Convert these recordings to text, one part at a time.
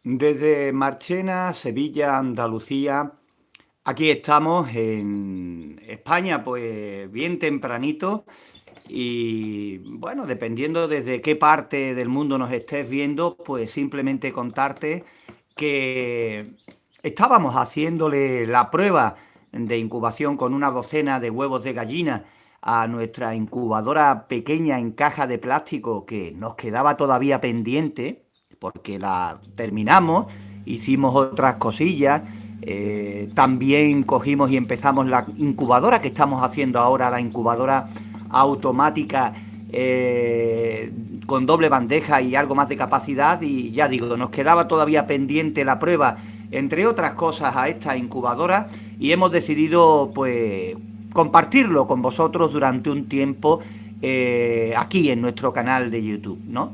Desde Marchena, Sevilla, Andalucía, aquí estamos en España, pues bien tempranito y bueno, dependiendo desde qué parte del mundo nos estés viendo, pues simplemente contarte que estábamos haciéndole la prueba de incubación con una docena de huevos de gallina a nuestra incubadora pequeña en caja de plástico que nos quedaba todavía pendiente porque la terminamos, hicimos otras cosillas, también cogimos y empezamos la incubadora que estamos haciendo ahora, la incubadora automática eh, con doble bandeja y algo más de capacidad y ya digo, nos quedaba todavía pendiente la prueba, entre otras cosas, a esta incubadora y hemos decidido pues compartirlo con vosotros durante un tiempo aquí en nuestro canal de YouTube, ¿no?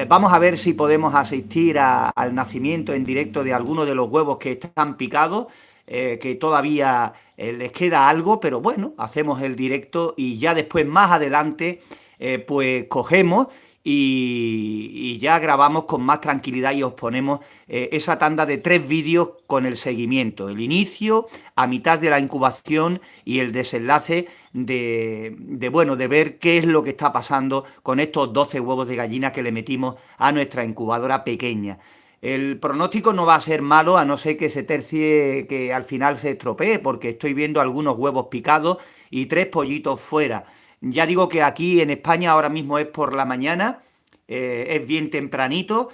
Vamos a ver si podemos asistir al nacimiento en directo de algunos de los huevos que están picados, que todavía les queda algo, pero bueno, hacemos el directo y ya después, más adelante, pues cogemos y ya grabamos con más tranquilidad y os ponemos esa tanda de 3 vídeos con el seguimiento, el inicio, a mitad de la incubación y el desenlace bueno, de ver qué es lo que está pasando con estos 12 huevos de gallina que le metimos a nuestra incubadora pequeña. El pronóstico no va a ser malo, a no ser que se tercie, que al final se estropee, porque estoy viendo algunos huevos picados y 3 pollitos fuera. Ya digo que aquí en España ahora mismo es por la mañana, es bien tempranito,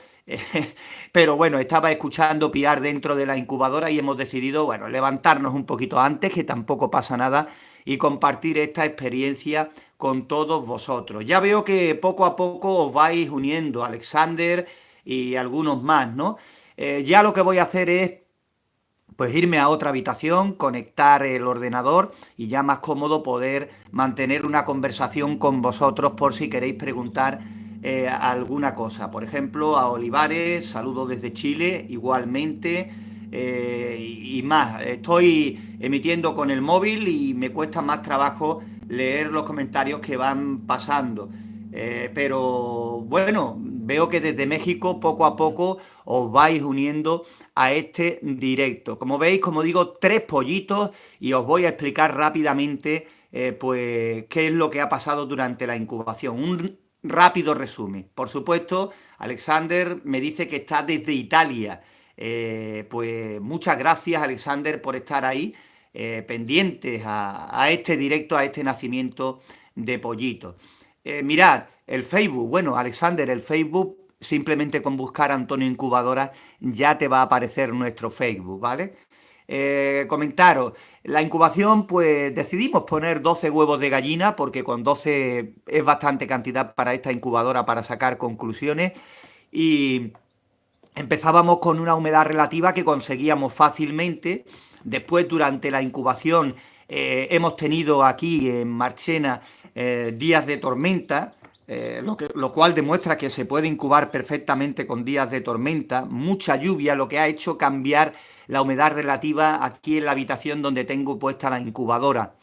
pero bueno, estaba escuchando piar dentro de la incubadora y hemos decidido, bueno, levantarnos un poquito antes, que tampoco pasa nada, y compartir esta experiencia con todos vosotros. Ya veo que poco a poco os vais uniendo, Alexander y algunos más, ¿no? Ya lo que voy a hacer es pues irme a otra habitación, conectar el ordenador y ya más cómodo poder mantener una conversación con vosotros por si queréis preguntar alguna cosa. Por ejemplo, a Olivares, saludo desde Chile, igualmente, y más. Estoy emitiendo con el móvil y me cuesta más trabajo leer los comentarios que van pasando. Pero bueno, veo que desde México poco a poco os vais uniendo a este directo. Como veis, como digo, 3 pollitos y os voy a explicar rápidamente pues qué es lo que ha pasado durante la incubación. Un rápido resumen. Por supuesto, Alexander me dice que está desde Italia. Pues muchas gracias, Alexander, por estar ahí, pendientes a este directo, a este nacimiento de pollitos. Mirad, el Facebook, bueno, Alexander, el Facebook, simplemente con buscar Antonio Incubadora ya te va a aparecer nuestro Facebook, ¿vale? Comentaros, la incubación, pues decidimos poner 12 huevos de gallina porque con 12 es bastante cantidad para esta incubadora para sacar conclusiones y empezábamos con una humedad relativa que conseguíamos fácilmente. Después, durante la incubación, hemos tenido aquí en Marchena días de tormenta, lo cual demuestra que se puede incubar perfectamente con días de tormenta. Mucha lluvia, lo que ha hecho cambiar la humedad relativa aquí en la habitación donde tengo puesta la incubadora.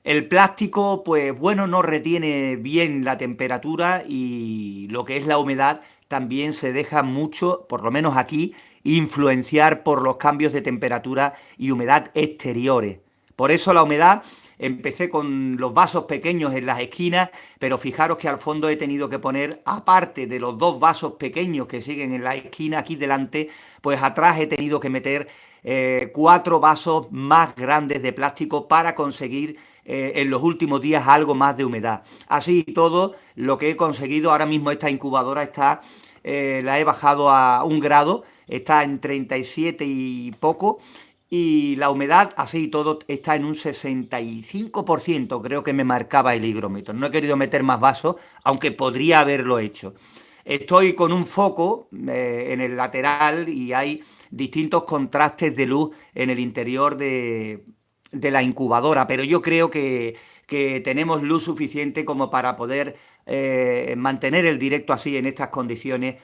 El plástico, pues bueno, no retiene bien la temperatura y lo que es la humedad también se deja mucho, por lo menos aquí, influenciar por los cambios de temperatura y humedad exteriores. Por eso la humedad, empecé con los vasos pequeños en las esquinas, pero fijaros que al fondo he tenido que poner, aparte de los 2 vasos pequeños que siguen en la esquina aquí delante, pues atrás he tenido que meter 4 vasos más grandes de plástico para conseguir en los últimos días algo más de humedad. Así y todo, lo que he conseguido ahora mismo, esta incubadora está, la he bajado a 1 grado, está en 37 y poco, y la humedad, así y todo, está en un 65%, creo que me marcaba el higrómetro. No he querido meter más vasos, aunque podría haberlo hecho. Estoy con un foco en el lateral y hay distintos contrastes de luz en el interior de la incubadora, pero yo creo que tenemos luz suficiente como para poder mantener el directo así en estas condiciones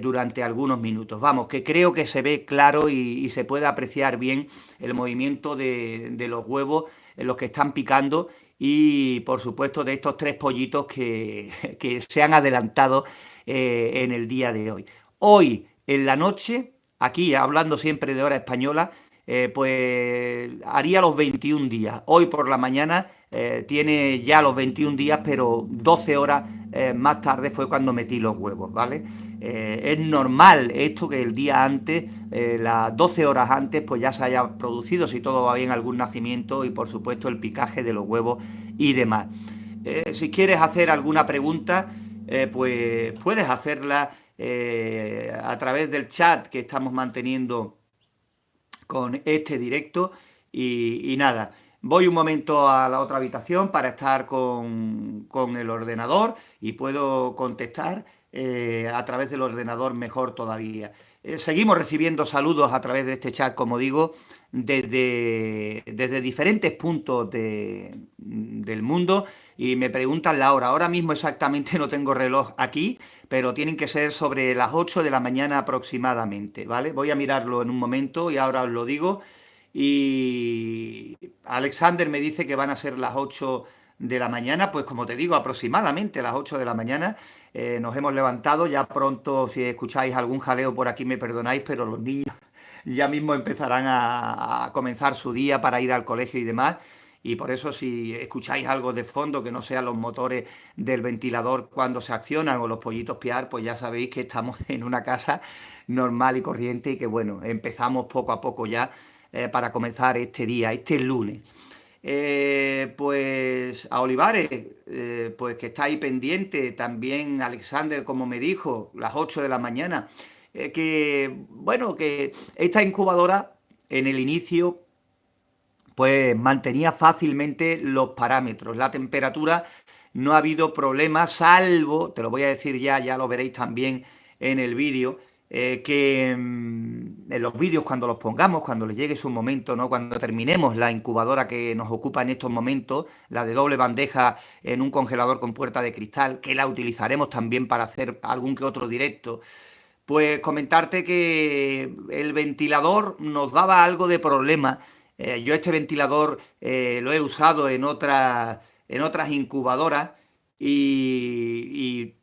durante algunos minutos. Vamos, que creo que se ve claro y se puede apreciar bien el movimiento de los huevos en los que están picando y por supuesto de estos 3 pollitos que se han adelantado en el día de hoy. Hoy en la noche aquí hablando siempre de hora española, pues haría los 21 días. Hoy por la mañana tiene ya los 21 días, pero 12 horas más tarde fue cuando metí los huevos, ¿vale? Es normal esto que el día antes, las 12 horas antes, pues ya se haya producido, si todo va bien, algún nacimiento y por supuesto el picaje de los huevos y demás. Si quieres hacer alguna pregunta, pues puedes hacerla a través del chat que estamos manteniendo con este directo y nada. Voy un momento a la otra habitación para estar con el ordenador y puedo contestar a través del ordenador mejor todavía. Seguimos recibiendo saludos a través de este chat, como digo, desde diferentes puntos del mundo y me preguntan la hora. Ahora mismo exactamente no tengo reloj aquí, pero tienen que ser sobre las 8 de la mañana aproximadamente, ¿vale? Voy a mirarlo en un momento y ahora os lo digo. Y Alexander me dice que van a ser las 8 de la mañana, pues como te digo, aproximadamente las 8 de la mañana. Nos hemos levantado, ya pronto si escucháis algún jaleo por aquí me perdonáis, pero los niños ya mismo empezarán a comenzar su día para ir al colegio y demás. Y por eso si escucháis algo de fondo que no sean los motores del ventilador cuando se accionan o los pollitos piar, pues ya sabéis que estamos en una casa normal y corriente y que bueno, empezamos poco a poco ya para comenzar este día, este lunes. Pues a Olivares, pues que está ahí pendiente, también Alexander, como me dijo, las 8 de la mañana, que bueno, que esta incubadora en el inicio pues mantenía fácilmente los parámetros, la temperatura, no ha habido problemas, salvo, te lo voy a decir ya, ya lo veréis también en el vídeo, que en los vídeos cuando los pongamos, cuando les llegue su momento, ¿no? Cuando terminemos la incubadora que nos ocupa en estos momentos, la de doble bandeja en un congelador con puerta de cristal, que la utilizaremos también para hacer algún que otro directo, pues comentarte que el ventilador nos daba algo de problema. Yo este ventilador lo he usado en otras incubadoras y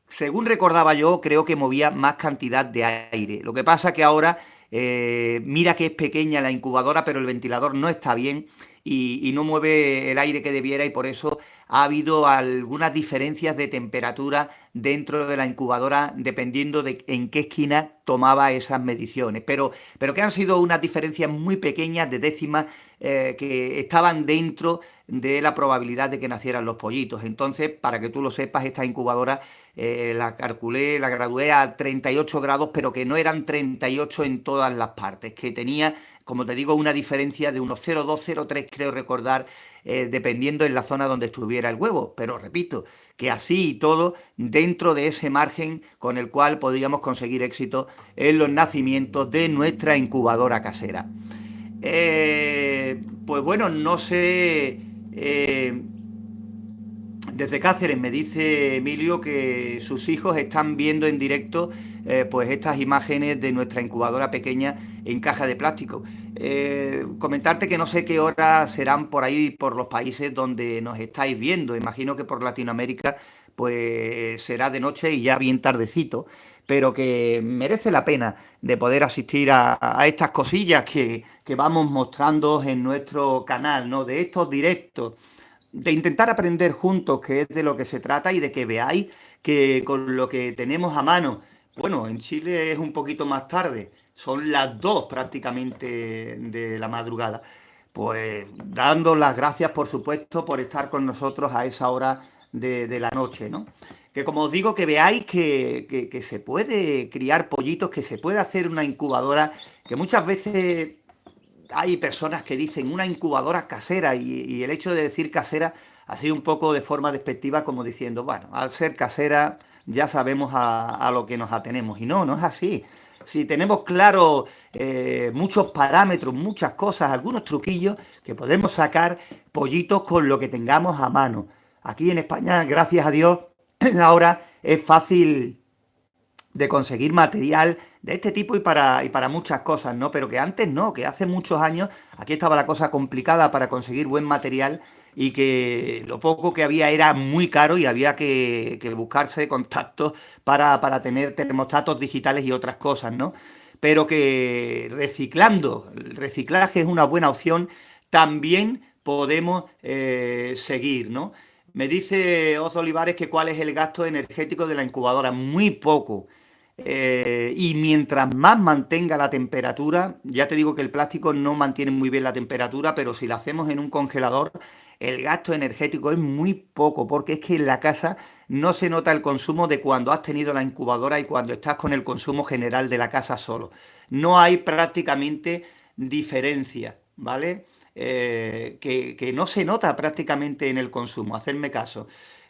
según recordaba yo, creo que movía más cantidad de aire. Lo que pasa que ahora, mira que es pequeña la incubadora, pero el ventilador no está bien y no mueve el aire que debiera y por eso ha habido algunas diferencias de temperatura dentro de la incubadora dependiendo de en qué esquina tomaba esas mediciones. Pero que han sido unas diferencias muy pequeñas de décimas que estaban dentro de la probabilidad de que nacieran los pollitos. Entonces, para que tú lo sepas, esta incubadora la calculé, la gradué a 38 grados, pero que no eran 38 en todas las partes, que tenía, como te digo, una diferencia de unos 0,2, 0,3, creo recordar, dependiendo en la zona donde estuviera el huevo. Pero repito, que así y todo, dentro de ese margen con el cual podíamos conseguir éxito en los nacimientos de nuestra incubadora casera. Pues bueno, no sé. Desde Cáceres me dice Emilio que sus hijos están viendo en directo pues estas imágenes de nuestra incubadora pequeña en caja de plástico. Comentarte que no sé qué horas serán por ahí, por los países donde nos estáis viendo. Imagino que por Latinoamérica pues será de noche y ya bien tardecito, pero que merece la pena de poder asistir a estas cosillas que vamos mostrando en nuestro canal, ¿no? De estos directos de intentar aprender juntos, que es de lo que se trata, y de que veáis que con lo que tenemos a mano, bueno, en Chile es un poquito más tarde, son las 2 prácticamente de la madrugada, pues dando las gracias, por supuesto, por estar con nosotros a esa hora de la noche, ¿no? Que como os digo, que veáis que se puede criar pollitos, que se puede hacer una incubadora, que muchas veces hay personas que dicen una incubadora casera y el hecho de decir casera así un poco de forma despectiva como diciendo, bueno, al ser casera ya sabemos a lo que nos atenemos. Y no, no es así. Si tenemos claro muchos parámetros, muchas cosas, algunos truquillos que podemos sacar pollitos con lo que tengamos a mano. Aquí en España, gracias a Dios, ahora es fácil de conseguir material de este tipo y para muchas cosas, ¿no? Pero que antes no, que hace muchos años aquí estaba la cosa complicada para conseguir buen material y que lo poco que había era muy caro y había que buscarse contactos para tener termostatos digitales y otras cosas, ¿no? pero que reciclando, el reciclaje es una buena opción, también podemos seguir, ¿no? Me dice Oz Olivares que cuál es el gasto energético de la incubadora. Muy poco. Y mientras más mantenga la temperatura, ya te digo que el plástico no mantiene muy bien la temperatura, pero si lo hacemos en un congelador, el gasto energético es muy poco, porque es que en la casa no se nota el consumo de cuando has tenido la incubadora y cuando estás con el consumo general de la casa solo. No hay prácticamente diferencia, ¿vale? Que no se nota prácticamente en el consumo, hacerme caso.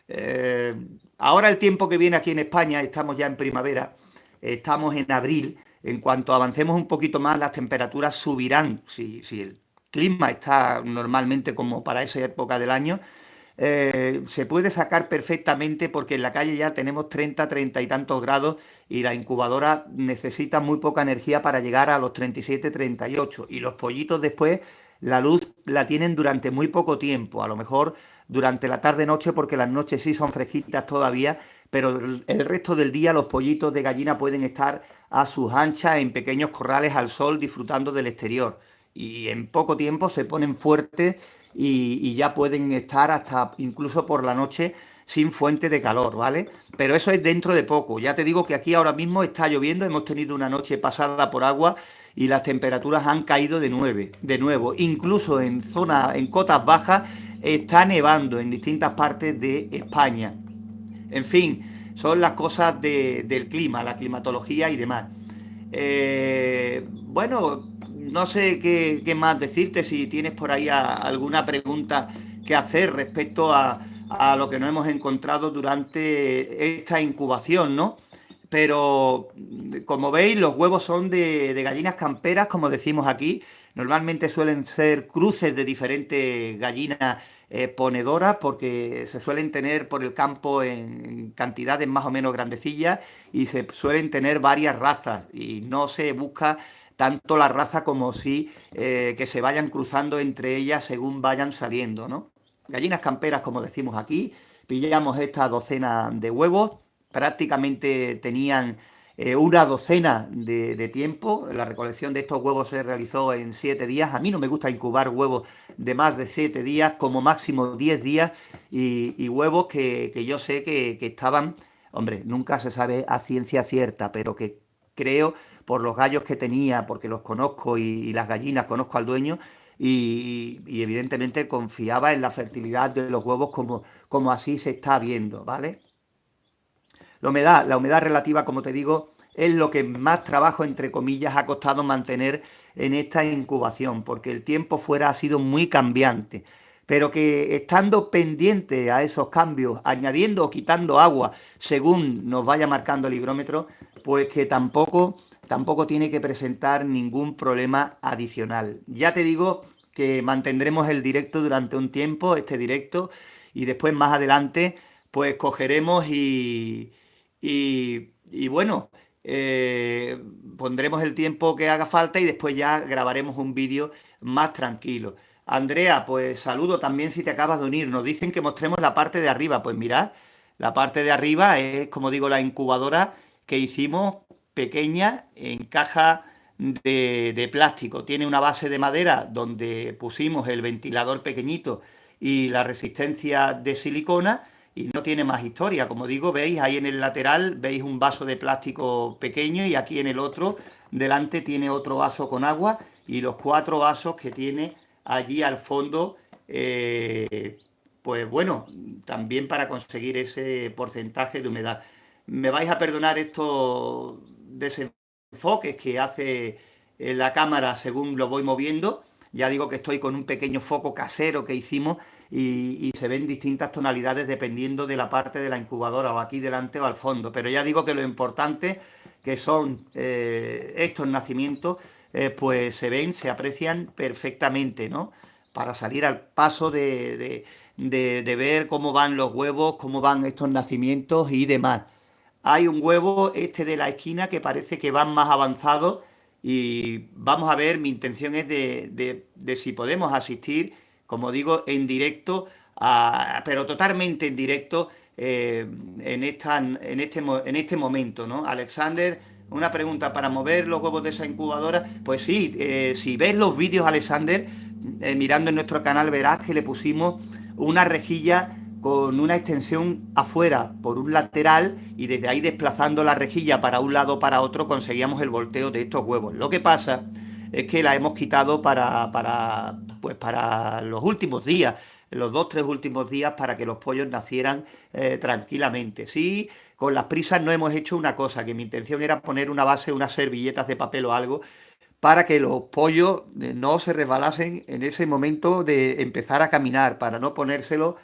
Eh, Ahora el tiempo que viene aquí en España, estamos ya en primavera, estamos en abril, en cuanto avancemos un poquito más, las temperaturas subirán. Si el clima está normalmente como para esa época del año, se puede sacar perfectamente porque en la calle ya tenemos 30, 30 y tantos grados y la incubadora necesita muy poca energía para llegar a los 37, 38. Y los pollitos después la luz la tienen durante muy poco tiempo, a lo mejor durante la tarde-noche porque las noches sí son fresquitas todavía, pero el resto del día los pollitos de gallina pueden estar a sus anchas en pequeños corrales al sol disfrutando del exterior. Y en poco tiempo se ponen fuertes y ya pueden estar hasta incluso por la noche sin fuente de calor, ¿vale? Pero eso es dentro de poco. Ya te digo que aquí ahora mismo está lloviendo, hemos tenido una noche pasada por agua y las temperaturas han caído de nuevo. Incluso en zonas, en cotas bajas, está nevando en distintas partes de España. En fin, son las cosas del clima, la climatología y demás. Bueno, no sé qué más decirte, si tienes por ahí alguna pregunta que hacer respecto a lo que nos hemos encontrado durante esta incubación, ¿no? Pero como veis, los huevos son de gallinas camperas, como decimos aquí. Normalmente suelen ser cruces de diferentes gallinas ponedoras porque se suelen tener por el campo en cantidades más o menos grandecillas y se suelen tener varias razas y no se busca tanto la raza como si que se vayan cruzando entre ellas según vayan saliendo, ¿no? Gallinas camperas, como decimos aquí, pillamos esta docena de huevos, prácticamente tenían una docena de tiempo. La recolección de estos huevos se realizó en 7 días. A mí no me gusta incubar huevos de más de 7 días, como máximo 10 días, y huevos que yo sé que estaban, hombre, nunca se sabe a ciencia cierta, pero que creo por los gallos que tenía, porque los conozco y las gallinas, conozco al dueño, y evidentemente confiaba en la fertilidad de los huevos como así se está viendo, ¿vale? La humedad relativa, como te digo, es lo que más trabajo, entre comillas, ha costado mantener en esta incubación, porque el tiempo fuera ha sido muy cambiante. Pero que estando pendiente a esos cambios, añadiendo o quitando agua según nos vaya marcando el higrómetro, pues que tampoco tiene que presentar ningún problema adicional. Ya te digo que mantendremos el directo durante un tiempo, este directo, y después más adelante, pues cogeremos y bueno, pondremos el tiempo que haga falta y después ya grabaremos un vídeo más tranquilo. Andrea, pues saludo también si te acabas de unir. Nos dicen que mostremos la parte de arriba. Pues mirad, la parte de arriba es, como digo, la incubadora que hicimos pequeña en caja de plástico. Tiene una base de madera donde pusimos el ventilador pequeñito y la resistencia de silicona y no tiene más historia. Como digo, veis ahí en el lateral, veis un vaso de plástico pequeño y aquí en el otro, delante tiene otro vaso con agua y los 4 vasos que tiene allí al fondo, pues bueno, también para conseguir ese porcentaje de humedad. Me vais a perdonar estos desenfoques que hace la cámara según lo voy moviendo. Ya digo que estoy con un pequeño foco casero que hicimos y se ven distintas tonalidades dependiendo de la parte de la incubadora, o aquí delante o al fondo. Pero ya digo que lo importante que son estos nacimientos, pues se ven, se aprecian perfectamente, ¿no? Para salir al paso de ver cómo van los huevos, cómo van estos nacimientos y demás. Hay un huevo, este de la esquina, que parece que van más avanzados y vamos a ver, mi intención es de si podemos asistir, como digo, en directo, pero totalmente en directo en este momento, ¿no? Alexander una pregunta, ¿para mover los huevos de esa incubadora? Pues sí, si ves los vídeos, Alexander, mirando en nuestro canal verás que le pusimos una rejilla con una extensión afuera por un lateral y desde ahí desplazando la rejilla para un lado o para otro conseguíamos el volteo de estos huevos. Lo que pasa es que la hemos quitado pues para los últimos días, los 2, 3 últimos días para que los pollos nacieran tranquilamente. Sí, con las prisas no hemos hecho una cosa, que mi intención era poner una base, unas servilletas de papel o algo, para que los pollos no se resbalasen en ese momento de empezar a caminar, para no ponérselo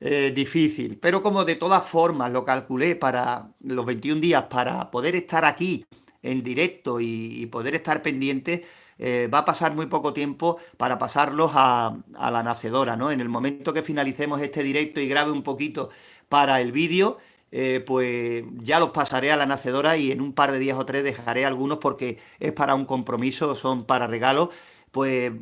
difícil. Pero como de todas formas lo calculé para los 21 días, para poder estar aquí en directo y poder estar pendiente, va a pasar muy poco tiempo para pasarlos a la nacedora, ¿no? En el momento que finalicemos este directo y grabe un poquito para el vídeo, pues ya los pasaré a la nacedora y en un par de días o 3 dejaré algunos porque es para un compromiso, son para regalos. Pues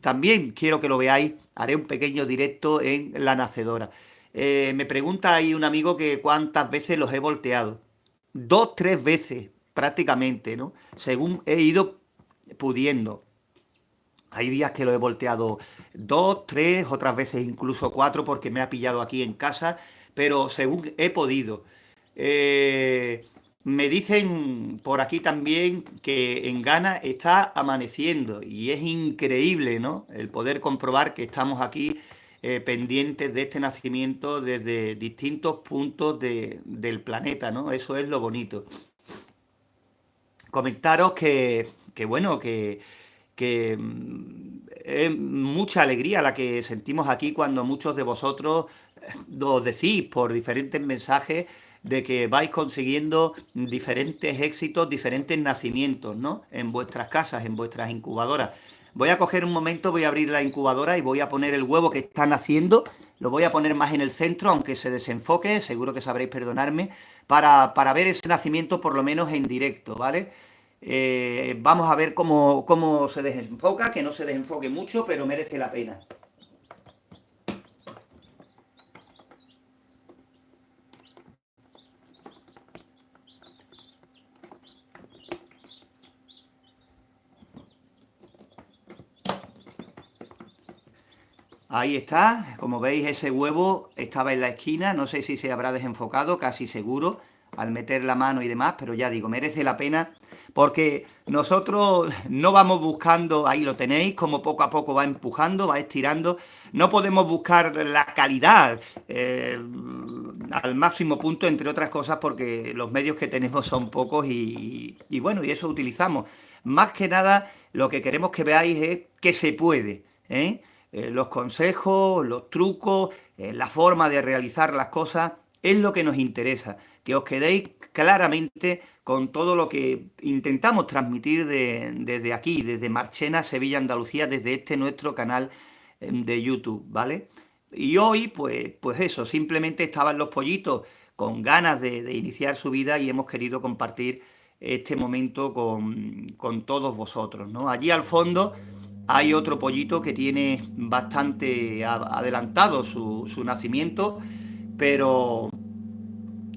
también quiero que lo veáis, haré un pequeño directo en la nacedora. Me pregunta ahí un amigo que cuántas veces los he volteado. 2, 3 veces prácticamente, ¿no? Según he ido pudiendo. Hay días que lo he volteado 2, 3, otras veces incluso 4 porque me ha pillado aquí en casa, pero según he podido. Eh, Me dicen por aquí también que en Ghana está amaneciendo y es increíble, ¿no? El poder comprobar que estamos aquí pendientes de este nacimiento desde distintos puntos del planeta, ¿no? Eso es lo bonito. Comentaros que bueno, que es mucha alegría la que sentimos aquí cuando muchos de vosotros os decís por diferentes mensajes de que vais consiguiendo diferentes éxitos, diferentes nacimientos, ¿no? En vuestras casas, en vuestras incubadoras. Voy a coger un momento, voy a abrir la incubadora y voy a poner el huevo que están haciendo. Lo voy a poner más en el centro, aunque se desenfoque, seguro que sabréis perdonarme, para ver ese nacimiento por lo menos en directo, ¿vale? Vamos a ver cómo se desenfoca, que no se desenfoque mucho, pero merece la pena. Ahí está, como veis ese huevo estaba en la esquina, no sé si se habrá desenfocado, casi seguro, al meter la mano y demás, pero ya digo, merece la pena porque nosotros no vamos buscando, ahí lo tenéis, como poco a poco va empujando, va estirando, no podemos buscar la calidad al máximo punto, entre otras cosas, porque los medios que tenemos son pocos y bueno, y eso utilizamos. Más que nada, lo que queremos que veáis es que se puede, ¿eh? Los consejos, los trucos, la forma de realizar las cosas, es lo que nos interesa. Que os quedéis claramente con todo lo que intentamos transmitir desde aquí, desde Marchena, Sevilla, Andalucía, desde este nuestro canal de YouTube, ¿vale? Y hoy, pues eso, simplemente estaban los pollitos con ganas de iniciar su vida y hemos querido compartir este momento con todos vosotros, ¿no? Allí al fondo hay otro pollito que tiene bastante adelantado su nacimiento, pero,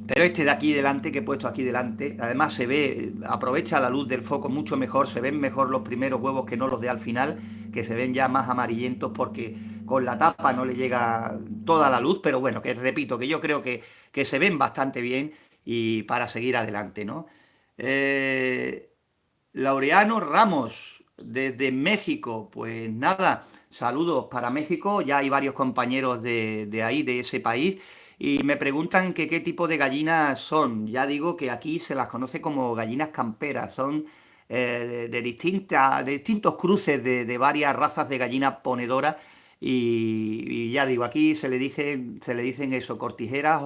pero este de aquí delante, que he puesto aquí delante, además se ve, aprovecha la luz del foco mucho mejor, se ven mejor los primeros huevos que no los de al final, que se ven ya más amarillentos porque con la tapa no le llega toda la luz, pero bueno, que repito, que yo creo que se ven bastante bien y para seguir adelante, ¿no? Eh, Laureano Ramos, desde México, pues nada, saludos para México, ya hay varios compañeros de ahí, de ese país, y me preguntan que qué tipo de gallinas son. Ya digo que aquí se las conoce como gallinas camperas, son de distintos cruces de varias razas de gallinas ponedoras, y ya digo, aquí se le dicen eso, cortijeras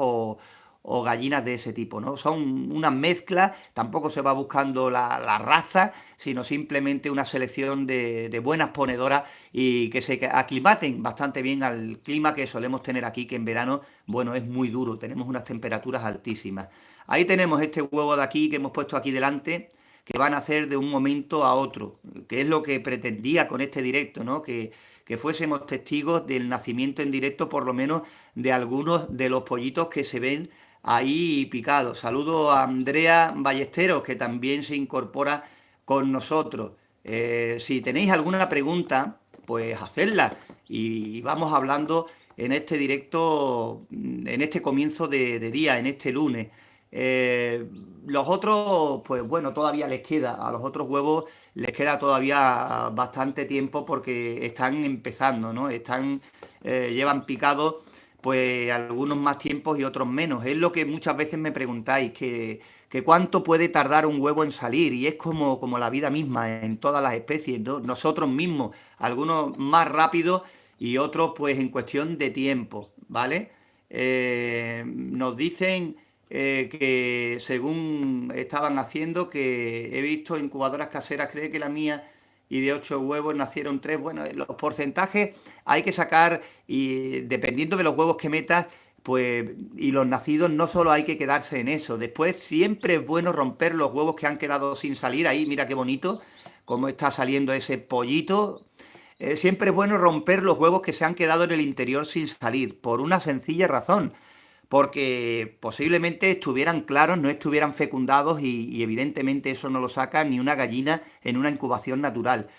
o gallinas de ese tipo, ¿no? Son unas mezclas, tampoco se va buscando la raza, sino simplemente una selección de buenas ponedoras y que se aclimaten bastante bien al clima que solemos tener aquí, que en verano, bueno, es muy duro, tenemos unas temperaturas altísimas. Ahí tenemos este huevo de aquí que hemos puesto aquí delante, que van a hacer de un momento a otro, que es lo que pretendía con este directo, ¿no? Que fuésemos testigos del nacimiento en directo, por lo menos, de algunos de los pollitos que se ven ahí picado. Saludo a Andrea Ballesteros, que también se incorpora con nosotros. Si tenéis alguna pregunta, pues hacedla y vamos hablando en este directo, en este comienzo de día, en este lunes. Eh, los otros, pues bueno, todavía les queda, a los otros huevos les queda todavía bastante tiempo porque están empezando, ¿no? Llevan picados pues algunos más tiempos y otros menos. Es lo que muchas veces me preguntáis, que cuánto puede tardar un huevo en salir, y es como la vida misma en todas las especies, ¿no? Nosotros mismos, algunos más rápidos y otros pues en cuestión de tiempo, ¿vale? Nos dicen que según estaban haciendo, que he visto incubadoras caseras, cree que la mía, y de 8 huevos nacieron 3. Bueno, los porcentajes hay que sacar y dependiendo de los huevos que metas, pues, y los nacidos, no solo hay que quedarse en eso. Después siempre es bueno romper los huevos que han quedado sin salir. Ahí, mira qué bonito, cómo está saliendo ese pollito. Siempre es bueno romper los huevos que se han quedado en el interior sin salir, por una sencilla razón, porque posiblemente estuvieran claros, no estuvieran fecundados y evidentemente eso no lo saca ni una gallina en una incubación natural.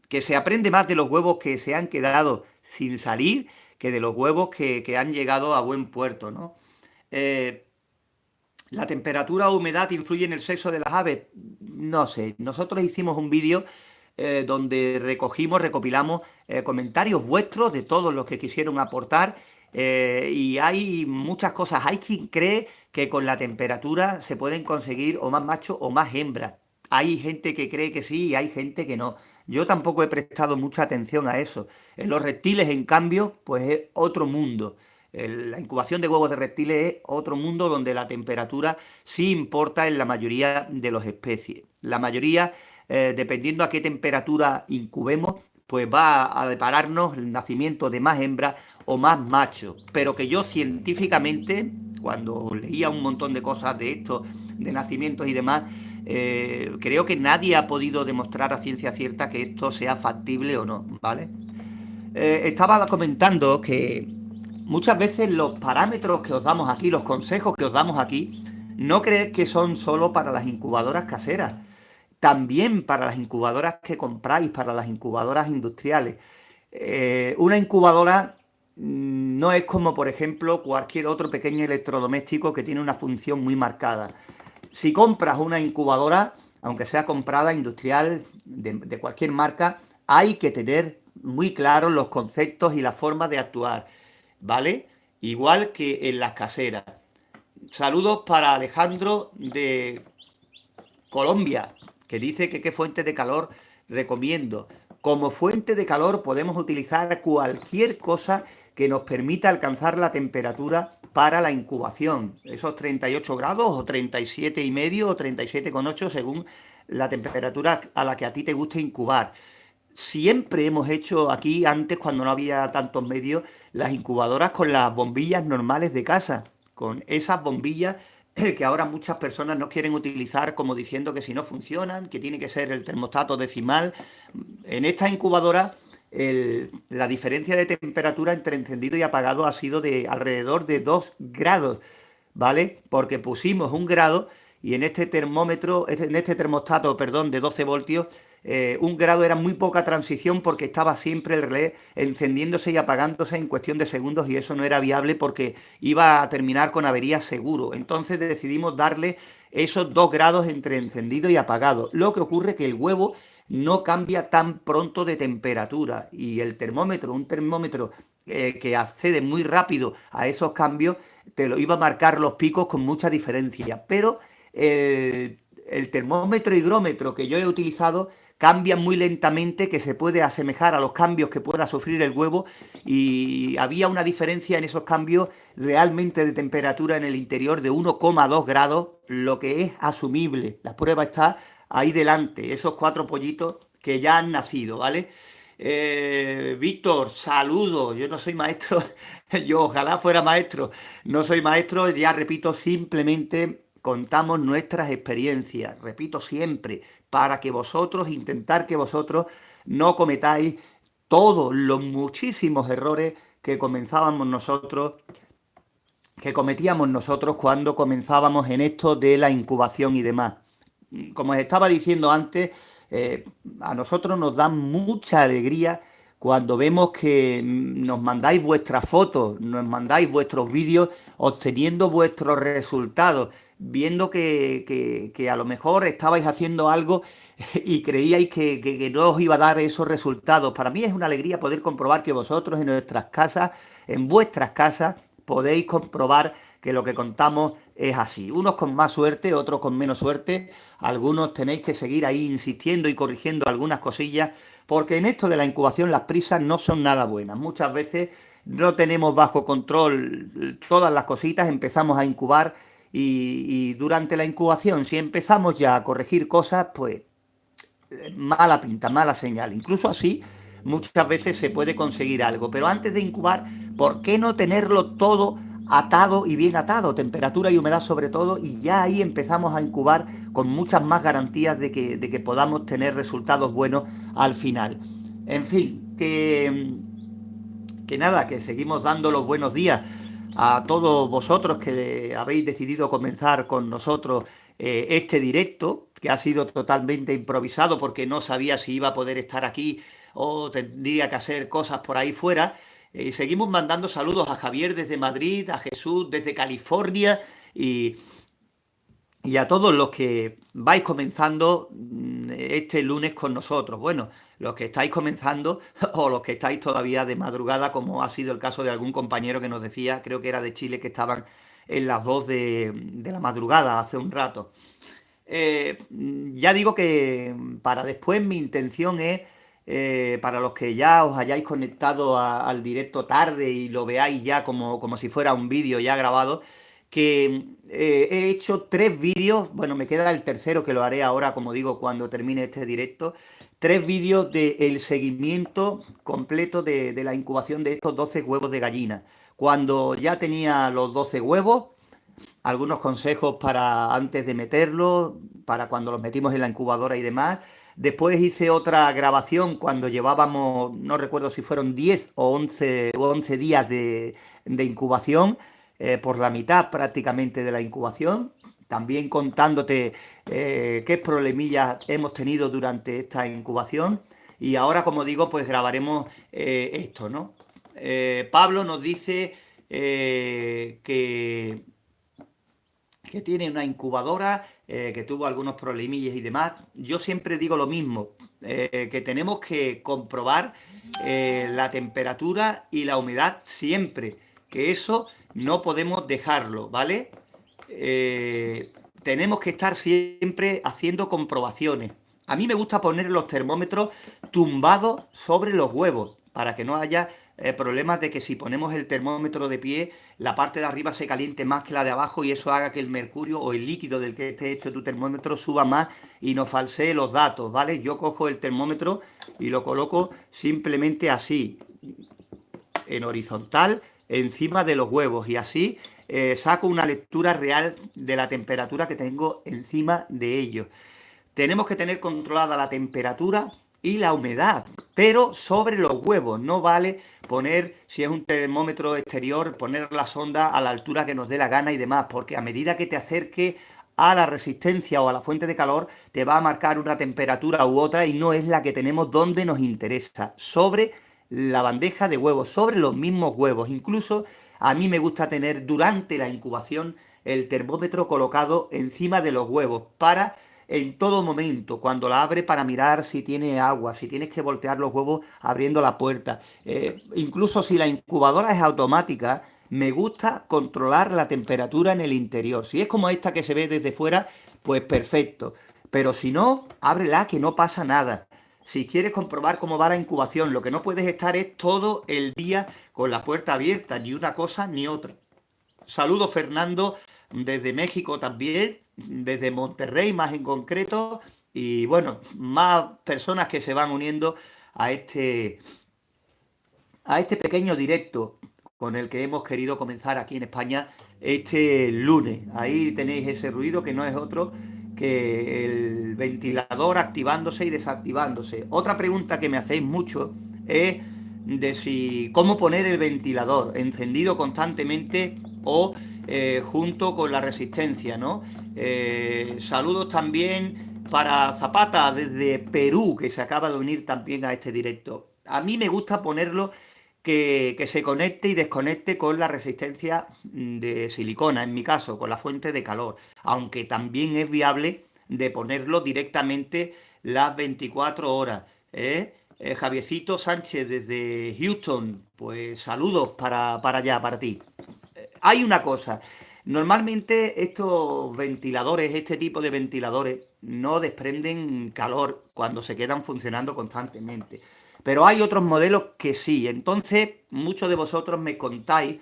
Que se aprende más de los huevos que se han quedado sin salir que de los huevos que han llegado a buen puerto, ¿no? Eh, ¿La temperatura o humedad influye en el sexo de las aves? No sé. Nosotros hicimos un vídeo donde recopilamos comentarios vuestros de todos los que quisieron aportar, y hay muchas cosas. Hay quien cree que con la temperatura se pueden conseguir o más machos o más hembras. Hay gente que cree que sí y hay gente que no. Yo tampoco he prestado mucha atención a eso. En los reptiles, en cambio, pues es otro mundo. La incubación de huevos de reptiles es otro mundo donde la temperatura sí importa en la mayoría de las especies. La mayoría, dependiendo a qué temperatura incubemos, pues va a depararnos el nacimiento de más hembras o más machos. Pero que yo científicamente, cuando leía un montón de cosas de esto, de nacimientos y demás, creo que nadie ha podido demostrar a ciencia cierta que esto sea factible o no, ¿vale? Estaba comentando que muchas veces los parámetros que os damos aquí, los consejos que os damos aquí, no creéis que son solo para las incubadoras caseras, también para las incubadoras que compráis, para las incubadoras industriales. Una incubadora no es como, por ejemplo, cualquier otro pequeño electrodoméstico que tiene una función muy marcada. Si compras una incubadora, aunque sea comprada industrial de cualquier marca, hay que tener muy claros los conceptos y la forma de actuar, ¿vale? Igual que en las caseras. Saludos para Alejandro de Colombia, que dice que qué fuente de calor recomiendo. Como fuente de calor podemos utilizar cualquier cosa que nos permita alcanzar la temperatura para la incubación. Esos 38 grados o 37,5 o 37,8 según la temperatura a la que a ti te guste incubar. Siempre hemos hecho aquí, antes cuando no había tantos medios, las incubadoras con las bombillas normales de casa, con esas bombillas que ahora muchas personas no quieren utilizar, como diciendo que si no funcionan, que tiene que ser el termostato decimal. En esta incubadora la diferencia de temperatura entre encendido y apagado ha sido de alrededor de 2 grados, ¿vale? Porque pusimos 1 grado y en este termómetro, en este termostato, perdón, de 12 voltios, 1 grado era muy poca transición porque estaba siempre el relé encendiéndose y apagándose en cuestión de segundos y eso no era viable porque iba a terminar con avería seguro. Entonces decidimos darle esos 2 grados entre encendido y apagado. Lo que ocurre es que el huevo no cambia tan pronto de temperatura y el termómetro, un termómetro que accede muy rápido a esos cambios, te lo iba a marcar los picos con mucha diferencia. Pero el termómetro higrómetro que yo he utilizado cambia muy lentamente, que se puede asemejar a los cambios que pueda sufrir el huevo, y había una diferencia en esos cambios realmente de temperatura en el interior de 1,2 grados, lo que es asumible. La prueba está ahí delante, esos 4 pollitos que ya han nacido, ¿vale? Víctor, saludos. Yo no soy maestro, yo ojalá fuera maestro. No soy maestro, ya repito, simplemente contamos nuestras experiencias, repito siempre, para que vosotros, intentar que vosotros no cometáis todos los muchísimos errores que comenzábamos nosotros que cometíamos nosotros cuando comenzábamos en esto de la incubación y demás. Como os estaba diciendo antes, a nosotros nos da mucha alegría cuando vemos que nos mandáis vuestras fotos, nos mandáis vuestros vídeos obteniendo vuestros resultados, viendo que a lo mejor estabais haciendo algo y creíais que no os iba a dar esos resultados. Para mí es una alegría poder comprobar que vosotros en nuestras casas, en vuestras casas, podéis comprobar que lo que contamos es así. Unos con más suerte, otros con menos suerte. Algunos tenéis que seguir ahí insistiendo y corrigiendo algunas cosillas, porque en esto de la incubación las prisas no son nada buenas. Muchas veces no tenemos bajo control todas las cositas, empezamos a incubar y durante la incubación, si empezamos ya a corregir cosas, pues mala pinta, mala señal. Incluso así, muchas veces se puede conseguir algo. Pero antes de incubar, ¿por qué no tenerlo todo atado y bien atado? Temperatura y humedad sobre todo, y ya ahí empezamos a incubar con muchas más garantías de que podamos tener resultados buenos al final. En fin, que nada, que seguimos dando los buenos días a todos vosotros que habéis decidido comenzar con nosotros este directo, que ha sido totalmente improvisado porque no sabía si iba a poder estar aquí o tendría que hacer cosas por ahí fuera. Seguimos mandando saludos a Javier desde Madrid, a Jesús desde California y a todos los que vais comenzando este lunes con nosotros. Bueno, los que estáis comenzando o los que estáis todavía de madrugada, como ha sido el caso de algún compañero que nos decía, creo que era de Chile, que estaban en las 2 de la madrugada hace un rato. Ya digo que para después mi intención es, para los que ya os hayáis conectado al directo tarde y lo veáis ya como si fuera un vídeo ya grabado, que he hecho 3 vídeos, bueno, me queda el tercero que lo haré ahora, como digo, cuando termine este directo, 3 vídeos del seguimiento completo de la incubación de estos 12 huevos de gallina. Cuando ya tenía los 12 huevos, algunos consejos para antes de meterlos, para cuando los metimos en la incubadora y demás. Después hice otra grabación cuando llevábamos, no recuerdo si fueron 10 o 11 días de incubación, por la mitad prácticamente de la incubación. También contándote qué problemillas hemos tenido durante esta incubación. Y ahora, como digo, pues grabaremos esto, ¿no? Pablo nos dice que tiene una incubadora, que tuvo algunos problemillas y demás. Yo siempre digo lo mismo, que tenemos que comprobar la temperatura y la humedad siempre, que eso no podemos dejarlo, ¿vale? Tenemos que estar siempre haciendo comprobaciones. A mí me gusta poner los termómetros tumbados sobre los huevos, para que no haya problemas de que si ponemos el termómetro de pie, la parte de arriba se caliente más que la de abajo y eso haga que el mercurio o el líquido del que esté hecho tu termómetro suba más y nos falsee los datos, ¿vale? Yo cojo el termómetro y lo coloco simplemente así, en horizontal, encima de los huevos y así saco una lectura real de la temperatura que tengo encima de ellos. Tenemos que tener controlada la temperatura y la humedad, pero sobre los huevos. No vale poner, si es un termómetro exterior, poner la sonda a la altura que nos dé la gana y demás, porque a medida que te acerque a la resistencia o a la fuente de calor, te va a marcar una temperatura u otra y no es la que tenemos donde nos interesa. Sobre la bandeja de huevos, sobre los mismos huevos. Incluso a mí me gusta tener durante la incubación el termómetro colocado encima de los huevos para en todo momento, cuando la abre para mirar si tiene agua, si tienes que voltear los huevos abriendo la puerta. Incluso si la incubadora es automática, me gusta controlar la temperatura en el interior. Si es como esta que se ve desde fuera, pues perfecto. Pero si no, ábrela, que no pasa nada. Si quieres comprobar cómo va la incubación, lo que no puedes estar es todo el día con la puerta abierta, ni una cosa ni otra. Saludos, Fernando, desde México también, desde Monterrey más en concreto, y bueno, más personas que se van uniendo a este pequeño directo con el que hemos querido comenzar aquí en España este lunes. Ahí tenéis ese ruido que no es otro que el ventilador activándose y desactivándose. Otra pregunta que me hacéis mucho es de si cómo poner el ventilador encendido constantemente o junto con la resistencia, ¿no? Saludos también para Zapata desde Perú, que se acaba de unir también a este directo. A mí me gusta ponerlo que se conecte y desconecte con la resistencia de silicona, en mi caso, con la fuente de calor, aunque también es viable de ponerlo directamente las 24 horas. Javiercito Sánchez desde Houston, pues saludos para allá, para ti. Hay una cosa, normalmente estos ventiladores, este tipo de ventiladores, no desprenden calor cuando se quedan funcionando constantemente. Pero hay otros modelos que sí. Entonces, muchos de vosotros me contáis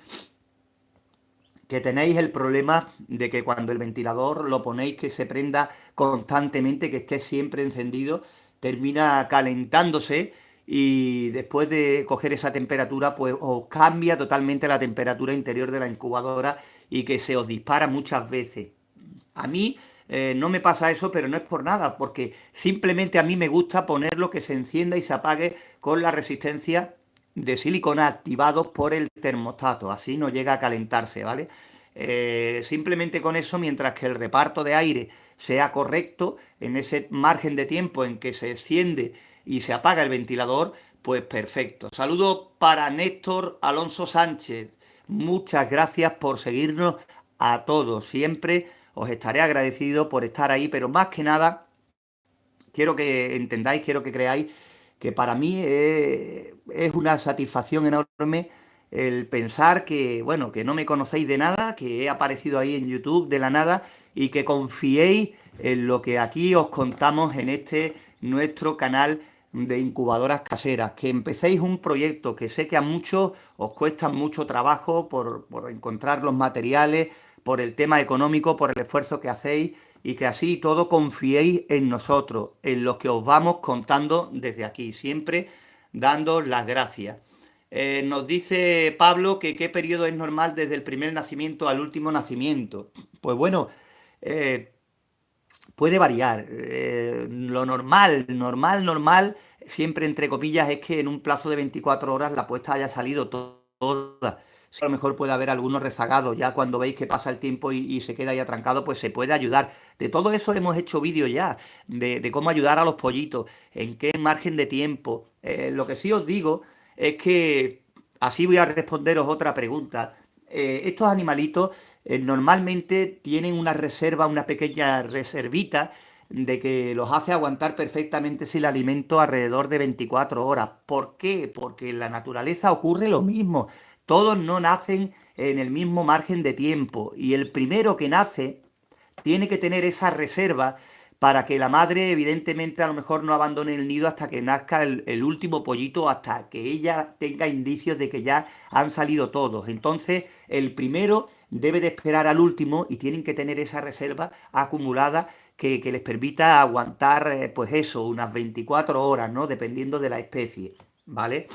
que tenéis el problema de que cuando el ventilador lo ponéis que se prenda constantemente, que esté siempre encendido, termina calentándose y después de coger esa temperatura, pues os cambia totalmente la temperatura interior de la incubadora y que se os dispara muchas veces. A mí no me pasa eso, pero no es por nada, porque simplemente a mí me gusta ponerlo que se encienda y se apague con la resistencia de silicona activados por el termostato. Así no llega a calentarse, ¿vale? Simplemente con eso, mientras que el reparto de aire sea correcto, en ese margen de tiempo en que se enciende y se apaga el ventilador, pues perfecto. Saludos para Néstor Alonso Sánchez. Muchas gracias por seguirnos a todos. Siempre os estaré agradecido por estar ahí, pero más que nada, quiero que entendáis, quiero que creáis que para mí es una satisfacción enorme el pensar que, bueno, que no me conocéis de nada, que he aparecido ahí en YouTube de la nada y que confiéis en lo que aquí os contamos en este nuestro canal de incubadoras caseras, que empecéis un proyecto que sé que a muchos os cuesta mucho trabajo por encontrar los materiales, por el tema económico, por el esfuerzo que hacéis y que así todo confiéis en nosotros, en lo que os vamos contando desde aquí, siempre dando las gracias. Nos dice Pablo que qué periodo es normal desde el primer nacimiento al último nacimiento. Pues bueno, eh, puede variar. Lo normal, siempre entre comillas, es que en un plazo de 24 horas la puesta haya salido toda. A lo mejor puede haber algunos rezagados, ya cuando veis que pasa el tiempo y se queda ahí atrancado, pues se puede ayudar. De todo eso hemos hecho vídeos ya, de cómo ayudar a los pollitos, en qué margen de tiempo. Lo que sí os digo es que, así voy a responderos otra pregunta. Estos animalitos normalmente tienen una reserva, una pequeña reservita de que los hace aguantar perfectamente si el alimento alrededor de 24 horas. ¿Por qué? Porque en la naturaleza ocurre lo mismo. Todos no nacen en el mismo margen de tiempo y el primero que nace tiene que tener esa reserva para que la madre, evidentemente, a lo mejor no abandone el nido hasta que nazca el último pollito, hasta que ella tenga indicios de que ya han salido todos. Entonces, el primero debe de esperar al último y tienen que tener esa reserva acumulada que les permita aguantar, pues eso, unas 24 horas, ¿no? Dependiendo de la especie, ¿vale?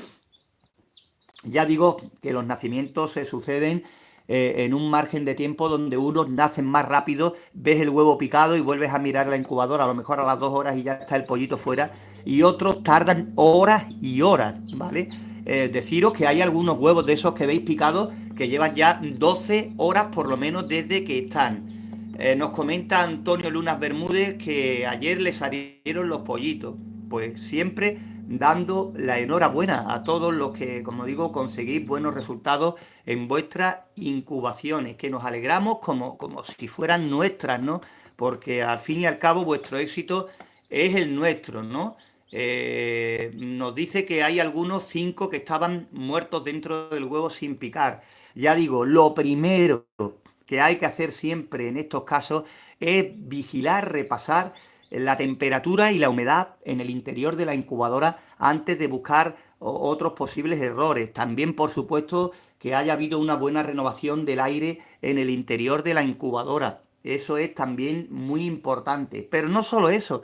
Ya digo que los nacimientos se suceden en un margen de tiempo donde unos nacen más rápido, ves el huevo picado y vuelves a mirar la incubadora, a lo mejor a las 2 horas y ya está el pollito fuera, y otros tardan horas y horas, ¿vale? Deciros que hay algunos huevos de esos que veis picados que llevan ya 12 horas por lo menos desde que están. Nos comenta Antonio Lunas Bermúdez que ayer le salieron los pollitos. Pues siempre dando la enhorabuena a todos los que, como digo, conseguís buenos resultados en vuestras incubaciones, que nos alegramos como si fueran nuestras, ¿no? Porque al fin y al cabo vuestro éxito es el nuestro, ¿no? Nos dice que hay algunos 5 que estaban muertos dentro del huevo sin picar. Ya digo, lo primero que hay que hacer siempre en estos casos es vigilar, repasar la temperatura y la humedad en el interior de la incubadora antes de buscar otros posibles errores. También, por supuesto, que haya habido una buena renovación del aire en el interior de la incubadora. Eso es también muy importante. Pero no solo eso.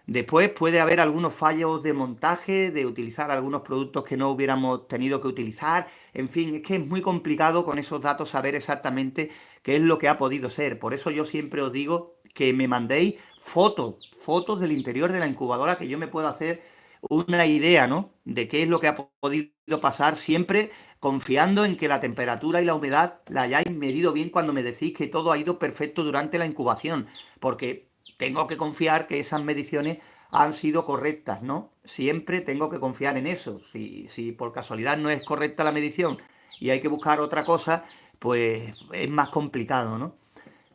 Después puede haber algunos fallos de montaje, de utilizar algunos productos que no hubiéramos tenido que utilizar. En fin, es que es muy complicado con esos datos saber exactamente qué es lo que ha podido ser. Por eso yo siempre os digo que me mandéis fotos del interior de la incubadora, que yo me pueda hacer una idea, ¿no? De qué es lo que ha podido pasar siempre confiando en que la temperatura y la humedad la hayáis medido bien cuando me decís que todo ha ido perfecto durante la incubación, porque tengo que confiar que esas mediciones han sido correctas, ¿no? Siempre tengo que confiar en eso. Si por casualidad no es correcta la medición y hay que buscar otra cosa, pues es más complicado, ¿no?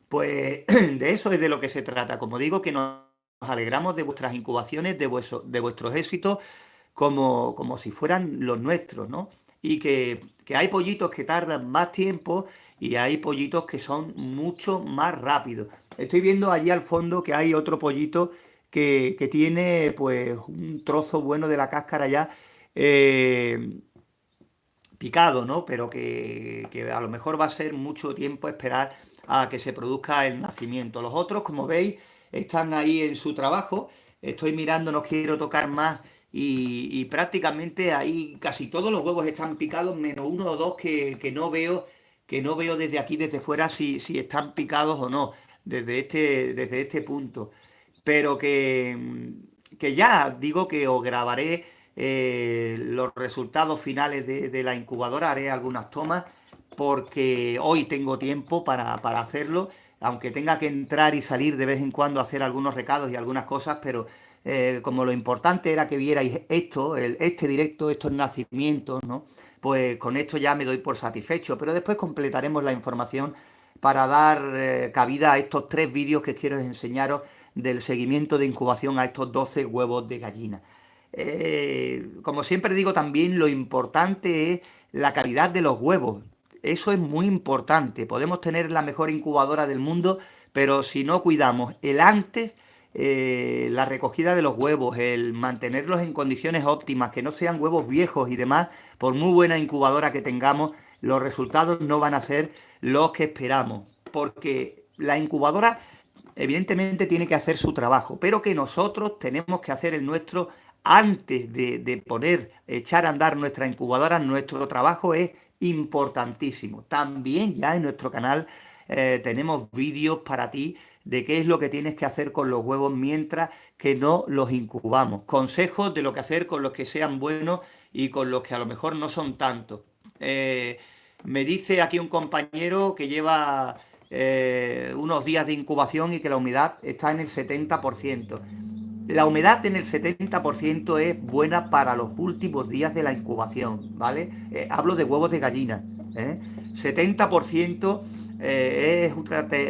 Pues de eso es de lo que se trata. Como digo, que nos alegramos de vuestras incubaciones, de vuestros éxitos, como si fueran los nuestros, ¿no? Y que hay pollitos que tardan más tiempo y hay pollitos que son mucho más rápidos. Estoy viendo allí al fondo que hay otro pollito que tiene pues un trozo bueno de la cáscara ya eh, picado, ¿no? Pero que a lo mejor va a ser mucho tiempo esperar a que se produzca el nacimiento. Los otros, como veis, están ahí en su trabajo. Estoy mirando, no quiero tocar más y prácticamente ahí casi todos los huevos están picados, menos uno o dos que no veo desde aquí, desde fuera, si están picados o no, desde este punto. Pero que ya digo que os grabaré los resultados finales de la incubadora, haré algunas tomas porque hoy tengo tiempo para hacerlo, aunque tenga que entrar y salir de vez en cuando a hacer algunos recados y algunas cosas, pero como lo importante era que vierais esto, este directo, estos nacimientos, ¿no? Pues con esto ya me doy por satisfecho, pero después completaremos la información para dar cabida a estos 3 vídeos que quiero enseñaros del seguimiento de incubación a estos 12 huevos de gallina. Como siempre digo, también lo importante es la calidad de los huevos. Eso es muy importante. Podemos tener la mejor incubadora del mundo, pero si no cuidamos el antes, la recogida de los huevos, el mantenerlos en condiciones óptimas, que no sean huevos viejos y demás, por muy buena incubadora que tengamos, los resultados no van a ser los que esperamos. Porque la incubadora evidentemente tiene que hacer su trabajo, pero que nosotros tenemos que hacer el nuestro antes de poner, echar a andar nuestra incubadora. Nuestro trabajo es importantísimo. También ya en nuestro canal tenemos vídeos para ti de qué es lo que tienes que hacer con los huevos mientras que no los incubamos. Consejos de lo que hacer con los que sean buenos y con los que a lo mejor no son tantos. Eh, Me dice aquí un compañero que lleva unos días de incubación y que la humedad está en el 70%. La humedad en el 70% es buena para los últimos días de la incubación, ¿vale? Hablo de huevos de gallina, ¿eh? 70% es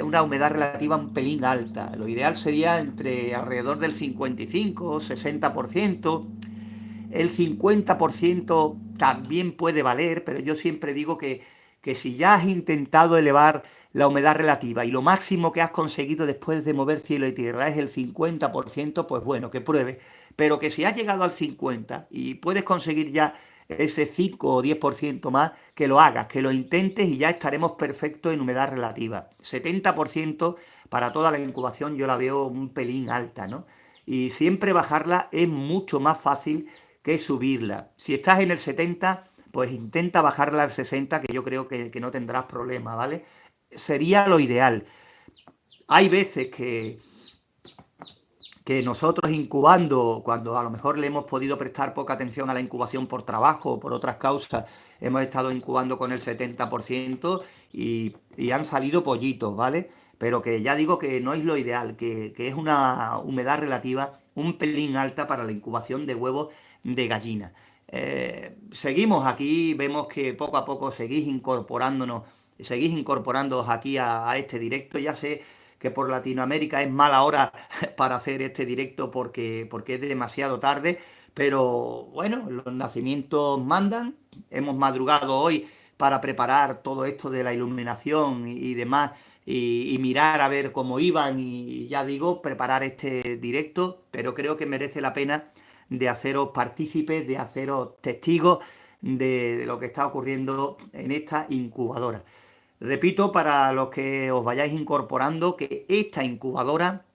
una humedad relativa un pelín alta. Lo ideal sería entre alrededor del 55 o 60%. El 50% también puede valer, pero yo siempre digo que si ya has intentado elevar la humedad relativa y lo máximo que has conseguido después de mover cielo y tierra es el 50%, pues bueno, que pruebes. Pero que si has llegado al 50% y puedes conseguir ya ese 5 o 10% más, que lo hagas, que lo intentes y ya estaremos perfectos en humedad relativa. 70% para toda la incubación yo la veo un pelín alta, ¿no? Y siempre bajarla es mucho más fácil que subirla. Si estás en el 70, pues intenta bajarla al 60, que yo creo que no tendrás problema, ¿vale? Sería lo ideal. Hay veces que nosotros incubando, cuando a lo mejor le hemos podido prestar poca atención a la incubación por trabajo o por otras causas, hemos estado incubando con el 70% y han salido pollitos, ¿vale? Pero que ya digo que no es lo ideal, que es una humedad relativa un pelín alta para la incubación de huevos de gallina. Seguimos aquí, vemos que poco a poco seguís incorporándoos aquí a este directo. Ya sé que por Latinoamérica es mala hora para hacer este directo porque es demasiado tarde, pero bueno, los nacimientos mandan. Hemos madrugado hoy para preparar todo esto de la iluminación y demás y mirar a ver cómo iban y ya digo, preparar este directo, pero creo que merece la pena de haceros partícipes, de haceros testigos de lo que está ocurriendo en esta incubadora. Repito, para los que os vayáis incorporando, que esta incubadora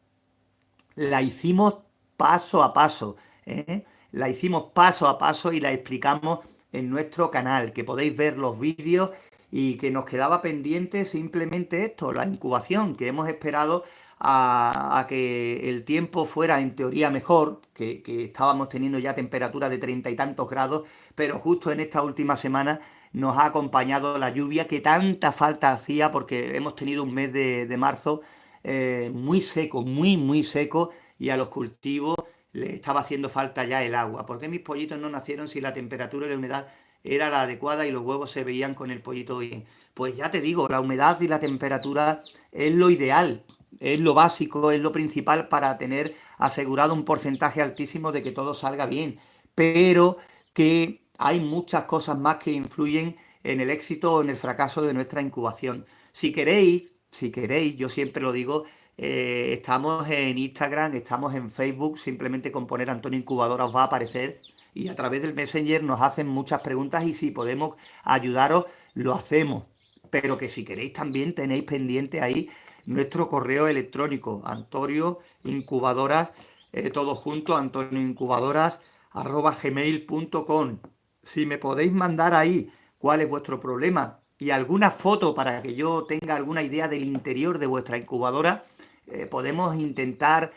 la hicimos paso a paso, ¿eh? La hicimos paso a paso y la explicamos en nuestro canal, que podéis ver los vídeos y que nos quedaba pendiente simplemente esto, la incubación, que hemos esperado a que el tiempo fuera en teoría mejor, que estábamos teniendo ya temperaturas de 30 y tantos grados, pero justo en esta última semana nos ha acompañado la lluvia que tanta falta hacía porque hemos tenido un mes de marzo muy seco, muy seco y a los cultivos le estaba haciendo falta ya el agua. ¿Por qué mis pollitos no nacieron si la temperatura y la humedad era la adecuada y los huevos se veían con el pollito bien? Pues ya te digo, la humedad y la temperatura es lo ideal, es lo básico, es lo principal para tener asegurado un porcentaje altísimo de que todo salga bien. Pero que hay muchas cosas más que influyen en el éxito o en el fracaso de nuestra incubación. Si queréis, yo siempre lo digo, estamos en Instagram, estamos en Facebook, simplemente con poner Antonio Incubadora os va a aparecer y a través del Messenger nos hacen muchas preguntas y si podemos ayudaros, lo hacemos. Pero que si queréis también tenéis pendiente ahí nuestro correo electrónico, Antonio Incubadoras, todo junto, antonioincubadoras@gmail.com. Si me podéis mandar ahí cuál es vuestro problema y alguna foto para que yo tenga alguna idea del interior de vuestra incubadora, podemos intentar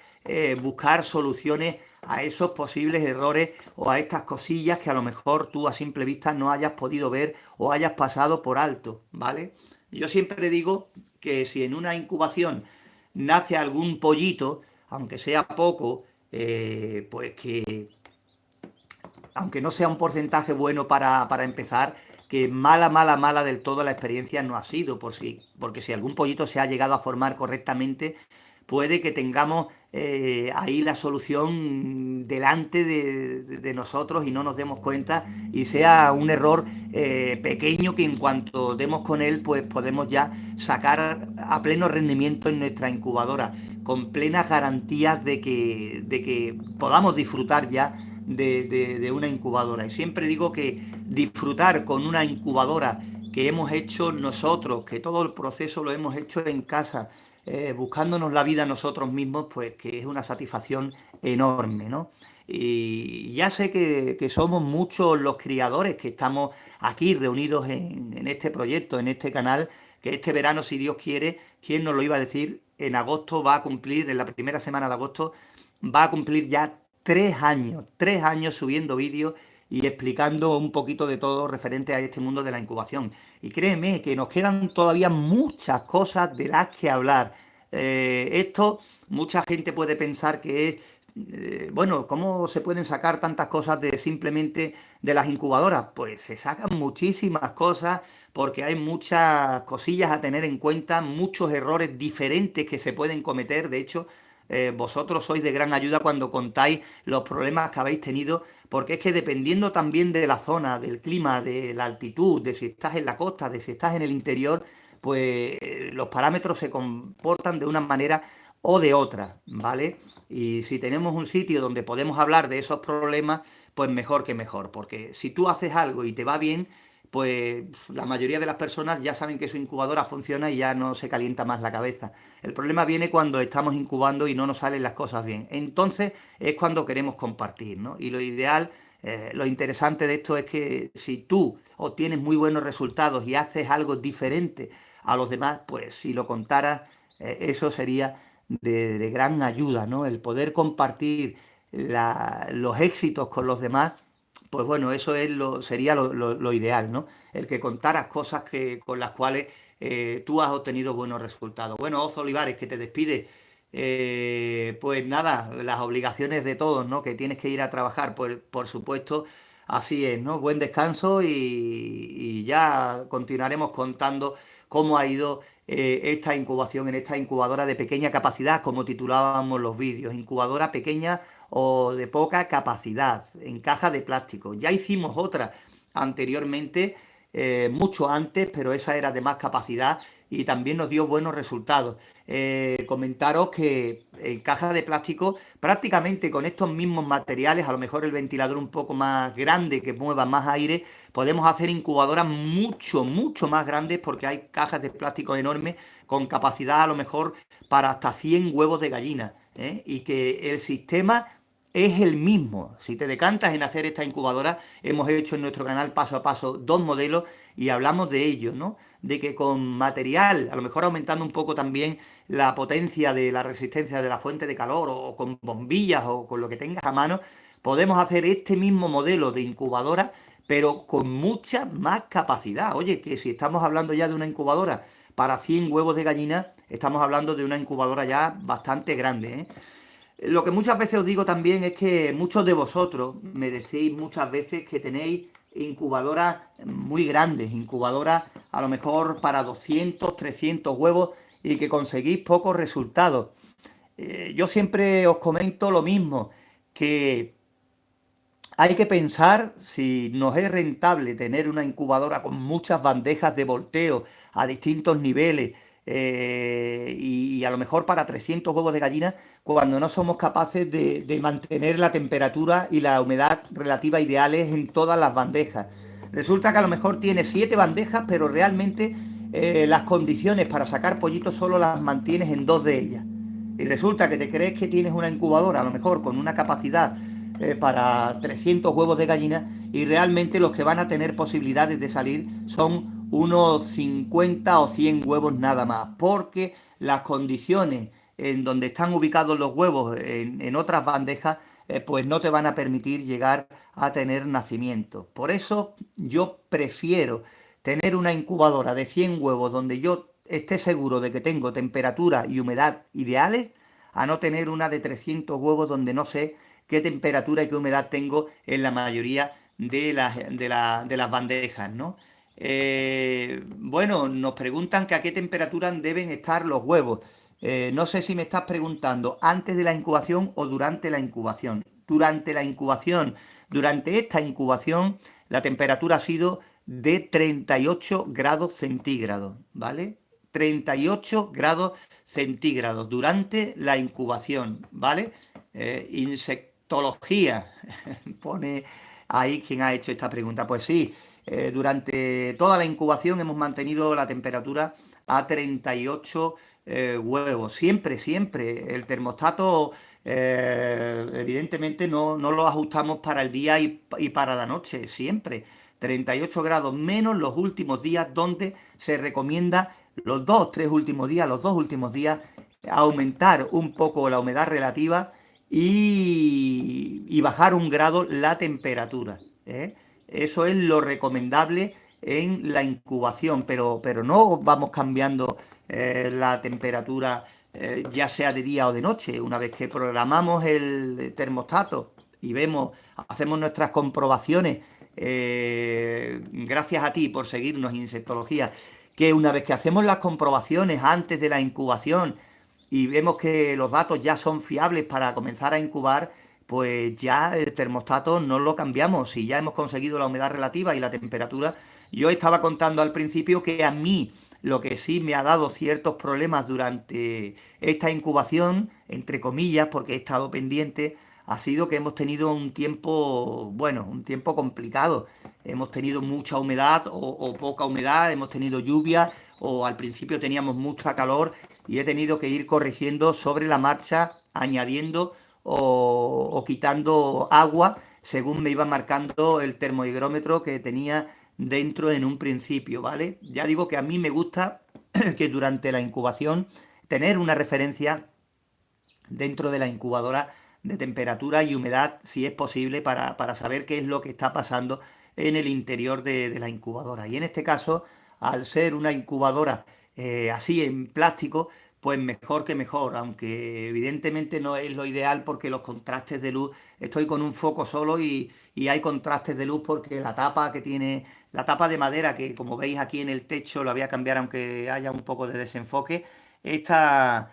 buscar soluciones a esos posibles errores o a estas cosillas que a lo mejor tú a simple vista no hayas podido ver o hayas pasado por alto, ¿vale? Yo siempre digo que si en una incubación nace algún pollito, aunque sea poco, pues que aunque no sea un porcentaje bueno para empezar, que mala del todo la experiencia no ha sido, porque si algún pollito se ha llegado a formar correctamente, puede que tengamos ahí la solución delante de nosotros y no nos demos cuenta y sea un error pequeño que en cuanto demos con él, pues podemos ya sacar a pleno rendimiento en nuestra incubadora, con plenas garantías de que podamos disfrutar ya de una incubadora. Y siempre digo que disfrutar con una incubadora que hemos hecho nosotros, que todo el proceso lo hemos hecho en casa, buscándonos la vida nosotros mismos, pues que es una satisfacción enorme, ¿no? Y ya sé que somos muchos los criadores que estamos aquí reunidos en este proyecto, en este canal, que este verano, si Dios quiere, ¿quién nos lo iba a decir? En agosto va a cumplir, en la primera semana de agosto, va a cumplir ya 3 años subiendo vídeos y explicando un poquito de todo referente a este mundo de la incubación. Y créeme que nos quedan todavía muchas cosas de las que hablar. Esto, mucha gente puede pensar que es, bueno, ¿cómo se pueden sacar tantas cosas de simplemente de las incubadoras? Pues se sacan muchísimas cosas porque hay muchas cosillas a tener en cuenta, muchos errores diferentes que se pueden cometer. De hecho, vosotros sois de gran ayuda cuando contáis los problemas que habéis tenido, porque es que dependiendo también de la zona, del clima, de la altitud, de si estás en la costa, de si estás en el interior, pues los parámetros se comportan de una manera o de otra, ¿vale? Y si tenemos un sitio donde podemos hablar de esos problemas, pues mejor que mejor, porque si tú haces algo y te va bien, pues la mayoría de las personas ya saben que su incubadora funciona y ya no se calienta más la cabeza. El problema viene cuando estamos incubando y no nos salen las cosas bien. Entonces es cuando queremos compartir, ¿no? Y lo ideal, lo interesante de esto es que si tú obtienes muy buenos resultados y haces algo diferente a los demás, pues si lo contaras, eso sería de gran ayuda, ¿no? El poder compartir los éxitos con los demás, pues bueno, eso sería lo ideal, ¿no? El que contaras cosas con las cuales tú has obtenido buenos resultados. Bueno, Oz Olivares, que te despide. Pues nada, las obligaciones de todos, ¿no? Que tienes que ir a trabajar, pues por supuesto, así es, ¿no? Buen descanso y ya continuaremos contando cómo ha ido esta incubación en esta incubadora de pequeña capacidad, como titulábamos los vídeos, incubadora pequeña o de poca capacidad, en caja de plástico. Ya hicimos otra anteriormente, mucho antes, pero esa era de más capacidad y también nos dio buenos resultados. Comentaros que en caja de plástico, prácticamente con estos mismos materiales, a lo mejor el ventilador un poco más grande que mueva más aire, podemos hacer incubadoras mucho más grandes porque hay cajas de plástico enormes con capacidad a lo mejor para hasta 100 huevos de gallina, ¿eh? Y que el sistema es el mismo. Si te decantas en hacer esta incubadora, hemos hecho en nuestro canal paso a paso 2 modelos y hablamos de ello, ¿no? De que con material, a lo mejor aumentando un poco también la potencia de la resistencia de la fuente de calor o con bombillas o con lo que tengas a mano, podemos hacer este mismo modelo de incubadora, pero con mucha más capacidad. Oye, que si estamos hablando ya de una incubadora para 100 huevos de gallina, estamos hablando de una incubadora ya bastante grande, ¿eh? Lo que muchas veces os digo también es que muchos de vosotros me decís muchas veces que tenéis incubadoras muy grandes, incubadoras a lo mejor para 200, 300 huevos y que conseguís pocos resultados. Yo siempre os comento lo mismo, que hay que pensar si nos es rentable tener una incubadora con muchas bandejas de volteo a distintos niveles, y a lo mejor para 300 huevos de gallina cuando no somos capaces de mantener la temperatura y la humedad relativa ideales en todas las bandejas. Resulta que a lo mejor tiene 7 bandejas, pero realmente las condiciones para sacar pollitos solo las mantienes en 2 de ellas. Y resulta que te crees que tienes una incubadora, a lo mejor con una capacidad para 300 huevos de gallina, y realmente los que van a tener posibilidades de salir son unos 50 o 100 huevos nada más, porque las condiciones en donde están ubicados los huevos en otras bandejas, pues no te van a permitir llegar a tener nacimiento. Por eso yo prefiero tener una incubadora de 100 huevos donde yo esté seguro de que tengo temperatura y humedad ideales, a no tener una de 300 huevos donde no sé qué temperatura y qué humedad tengo en la mayoría de las bandejas, ¿no? Bueno, nos preguntan que a qué temperatura deben estar los huevos. No sé si me estás preguntando antes de la incubación o durante la incubación. Durante la incubación, durante esta incubación, la temperatura ha sido de 38 grados centígrados, ¿vale? 38 grados centígrados durante la incubación, ¿vale? Insectología, pone ahí quien ha hecho esta pregunta. Pues sí, durante toda la incubación hemos mantenido la temperatura a 38 huevos. Siempre, siempre. El termostato, evidentemente, no lo ajustamos para el día y para la noche, siempre. 38 grados menos los últimos días, donde se recomienda los 2, 3 últimos días, los 2 últimos días, aumentar un poco la humedad relativa y bajar 1 grado la temperatura, ¿eh? Eso es lo recomendable en la incubación, pero no vamos cambiando la temperatura, ya sea de día o de noche. Una vez que programamos el termostato y vemos, hacemos nuestras comprobaciones, gracias a ti por seguirnos, Insectología, que una vez que hacemos las comprobaciones antes de la incubación y vemos que los datos ya son fiables para comenzar a incubar, pues ya el termostato no lo cambiamos. Si ya hemos conseguido la humedad relativa y la temperatura, yo estaba contando al principio que a mí lo que sí me ha dado ciertos problemas durante esta incubación, entre comillas, porque he estado pendiente, ha sido que hemos tenido un tiempo, bueno, un tiempo complicado. Hemos tenido mucha humedad o poca humedad, hemos tenido lluvia o al principio teníamos mucha calor, y he tenido que ir corrigiendo sobre la marcha, añadiendo o quitando agua según me iba marcando el termohigrómetro que tenía dentro en un principio, ¿vale? Ya digo que a mí me gusta que durante la incubación tener una referencia dentro de la incubadora de temperatura y humedad, si es posible, para saber qué es lo que está pasando en el interior de la incubadora. Y en este caso, al ser una incubadora así en plástico, pues mejor que mejor, aunque evidentemente no es lo ideal porque los contrastes de luz, estoy con un foco solo y hay contrastes de luz porque la tapa que tiene, la tapa de madera que como veis aquí en el techo, la voy a cambiar aunque haya un poco de desenfoque, esta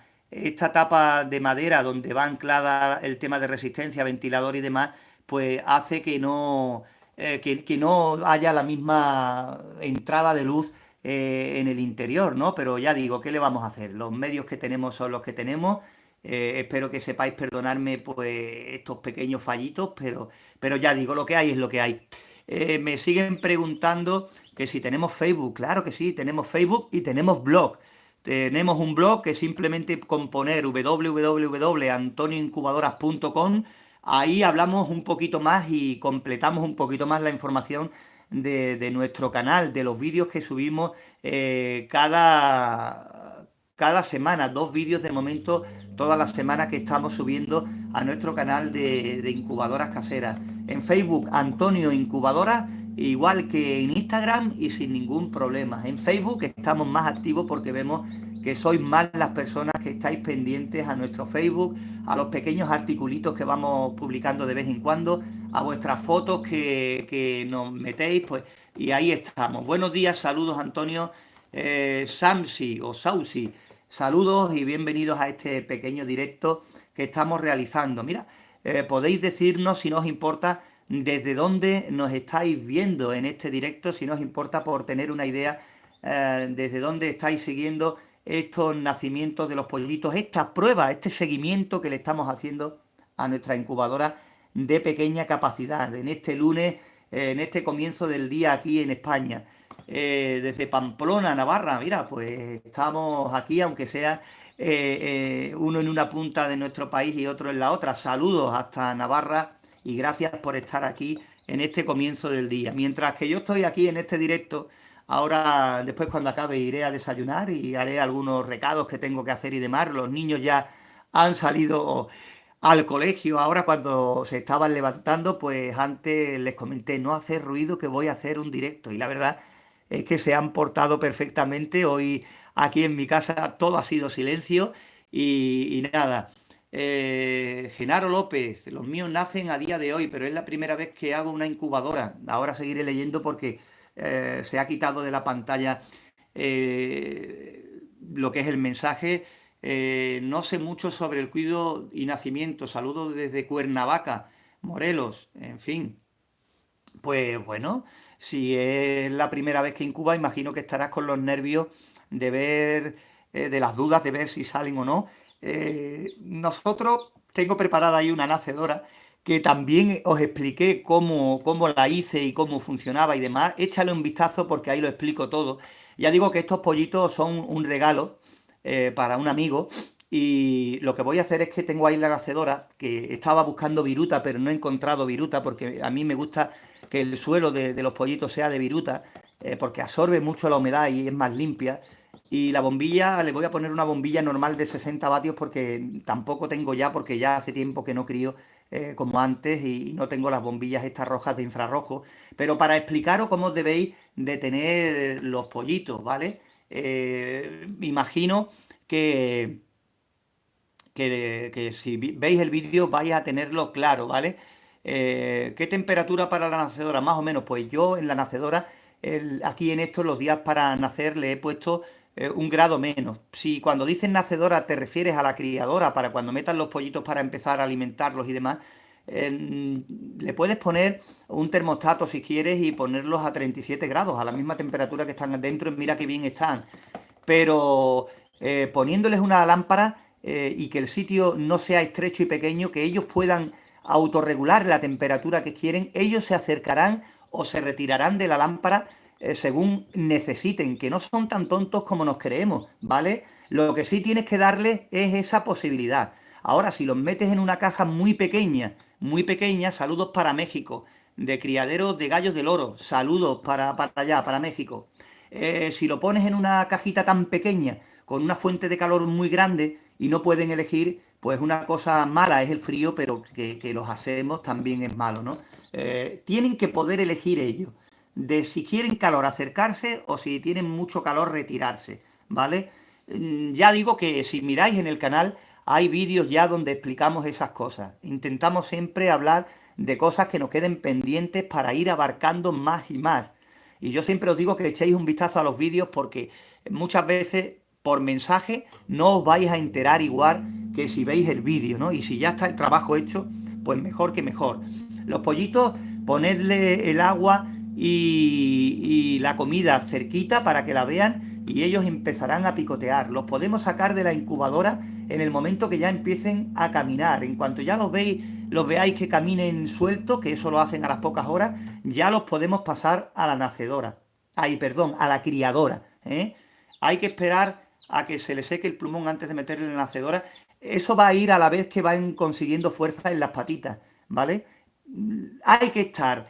tapa de madera donde va anclada el tema de resistencia, ventilador y demás, pues hace que no haya la misma entrada de luz en el interior, ¿no? Pero ya digo, ¿qué le vamos a hacer? Los medios que tenemos son los que tenemos. Espero que sepáis perdonarme pues estos pequeños fallitos, pero ya digo, lo que hay es lo que hay. Me siguen preguntando que si tenemos Facebook. Claro que sí, tenemos Facebook y tenemos blog. Tenemos un blog que simplemente con poner www.antonioincubadoras.com, ahí hablamos un poquito más y completamos un poquito más la información de nuestro canal, de los vídeos que subimos cada semana, 2 vídeos de momento, todas las semanas que estamos subiendo a nuestro canal de incubadoras caseras. En Facebook, Antonio Incubadoras, igual que en Instagram y sin ningún problema. En Facebook estamos más activos porque vemos que sois más las personas que estáis pendientes a nuestro Facebook, a los pequeños articulitos que vamos publicando de vez en cuando, a vuestras fotos que nos metéis, pues, y ahí estamos. Buenos días, saludos Antonio, Samsi o Sausi, saludos y bienvenidos a este pequeño directo que estamos realizando. Mira, podéis decirnos si nos importa desde dónde nos estáis viendo en este directo, si nos importa por tener una idea desde dónde estáis siguiendo estos nacimientos de los pollitos, estas pruebas, este seguimiento que le estamos haciendo a nuestra incubadora de pequeña capacidad, en este lunes, en este comienzo del día aquí en España. Desde Pamplona, Navarra, mira, pues estamos aquí, aunque sea uno en una punta de nuestro país y otro en la otra. Saludos hasta Navarra y gracias por estar aquí en este comienzo del día. Mientras que yo estoy aquí en este directo, ahora después cuando acabe iré a desayunar y haré algunos recados que tengo que hacer y demás. Los niños ya han salido al colegio. Ahora cuando se estaban levantando, pues antes les comenté, no hacer ruido que voy a hacer un directo. Y la verdad es que se han portado perfectamente. Hoy aquí en mi casa todo ha sido silencio y nada. Genaro López, los míos nacen a día de hoy, pero es la primera vez que hago una incubadora. Ahora seguiré leyendo porque se ha quitado de la pantalla lo que es el mensaje. No sé mucho sobre el cuido y nacimiento. Saludos desde Cuernavaca, Morelos, en fin. Pues bueno, si es la primera vez que incuba, imagino que estarás con los nervios de ver, de las dudas de ver si salen o no. Nosotros tengo preparada ahí una nacedora que también os expliqué cómo la hice y cómo funcionaba y demás. Échale un vistazo porque ahí lo explico todo. Ya digo que estos pollitos son un regalo para un amigo y lo que voy a hacer es que tengo ahí la nacedora, que estaba buscando viruta, pero no he encontrado viruta porque a mí me gusta que el suelo de los pollitos sea de viruta, porque absorbe mucho la humedad y es más limpia. Y la bombilla, le voy a poner una bombilla normal de 60 vatios porque tampoco tengo ya, porque ya hace tiempo que no crío como antes y no tengo las bombillas estas rojas de infrarrojo. Pero para explicaros cómo os debéis de tener los pollitos, ¿vale? Imagino que, que si veis el vídeo vais a tenerlo claro, ¿vale? ¿Qué temperatura para la nacedora? Más o menos, pues yo en la nacedora, aquí en estos los días para nacer le he puesto 1 grado menos. Si cuando dices nacedora te refieres a la criadora, para cuando metan los pollitos para empezar a alimentarlos y demás, le puedes poner un termostato si quieres y ponerlos a 37 grados, a la misma temperatura que están dentro, y mira qué bien están. Pero poniéndoles una lámpara y que el sitio no sea estrecho y pequeño, que ellos puedan autorregular la temperatura que quieren, ellos se acercarán o se retirarán de la lámpara según necesiten, que no son tan tontos como nos creemos, ¿vale? Lo que sí tienes que darles es esa posibilidad. Ahora, si los metes en una caja muy pequeña, saludos para México, de criaderos de gallos del oro, saludos para allá, para México. Si lo pones en una cajita tan pequeña, con una fuente de calor muy grande y no pueden elegir, pues una cosa mala es el frío, pero que los hacemos también es malo, ¿no? Tienen que poder elegir ellos, de si quieren calor acercarse o si tienen mucho calor retirarse, ¿vale? Ya digo que si miráis en el canal hay vídeos ya donde explicamos esas cosas. Intentamos siempre hablar de cosas que nos queden pendientes para ir abarcando más y más. Y yo siempre os digo que echéis un vistazo a los vídeos porque muchas veces por mensaje no os vais a enterar igual que si veis el vídeo, ¿no? Y si ya está el trabajo hecho, pues mejor que mejor. Los pollitos, ponedle el agua y la comida cerquita para que la vean y ellos empezarán a picotear. Los podemos sacar de la incubadora en el momento que ya empiecen a caminar. En cuanto ya los veáis que caminen sueltos, que eso lo hacen a las pocas horas, ya los podemos pasar a la nacedora. Ay, perdón, a la criadora. Hay que esperar a que se le seque el plumón antes de meterle en la nacedora. Eso va a ir a la vez que van consiguiendo fuerza en las patitas, ¿vale? Hay que estar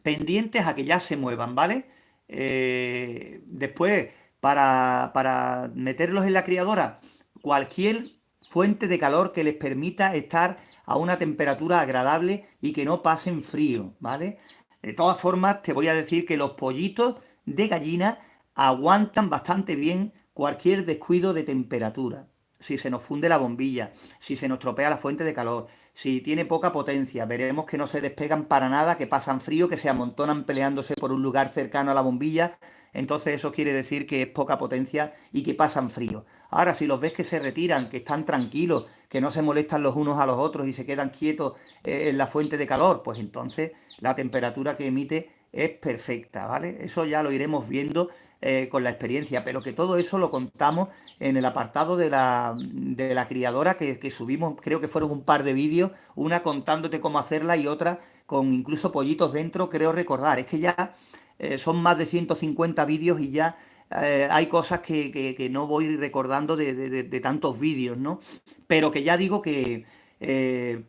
pendientes a que ya se muevan, ¿vale? Después, para meterlos en la criadora, cualquier fuente de calor que les permita estar a una temperatura agradable y que no pasen frío, ¿vale? De todas formas, te voy a decir que los pollitos de gallina aguantan bastante bien cualquier descuido de temperatura. Si se nos funde la bombilla, si se nos tropea la fuente de calor, si tiene poca potencia, veremos que no se despegan para nada, que pasan frío, que se amontonan peleándose por un lugar cercano a la bombilla. Entonces eso quiere decir que es poca potencia y que pasan frío. Ahora, si los ves que se retiran, que están tranquilos, que no se molestan los unos a los otros y se quedan quietos en la fuente de calor, pues entonces la temperatura que emite es perfecta, ¿vale? Eso ya lo iremos viendo con la experiencia, pero que todo eso lo contamos en el apartado de la criadora que subimos, creo que fueron un par de vídeos, una contándote cómo hacerla y otra con incluso pollitos dentro, creo recordar. Es que ya son más de 150 vídeos y ya hay cosas que no voy recordando de tantos vídeos, ¿no? Pero que ya digo que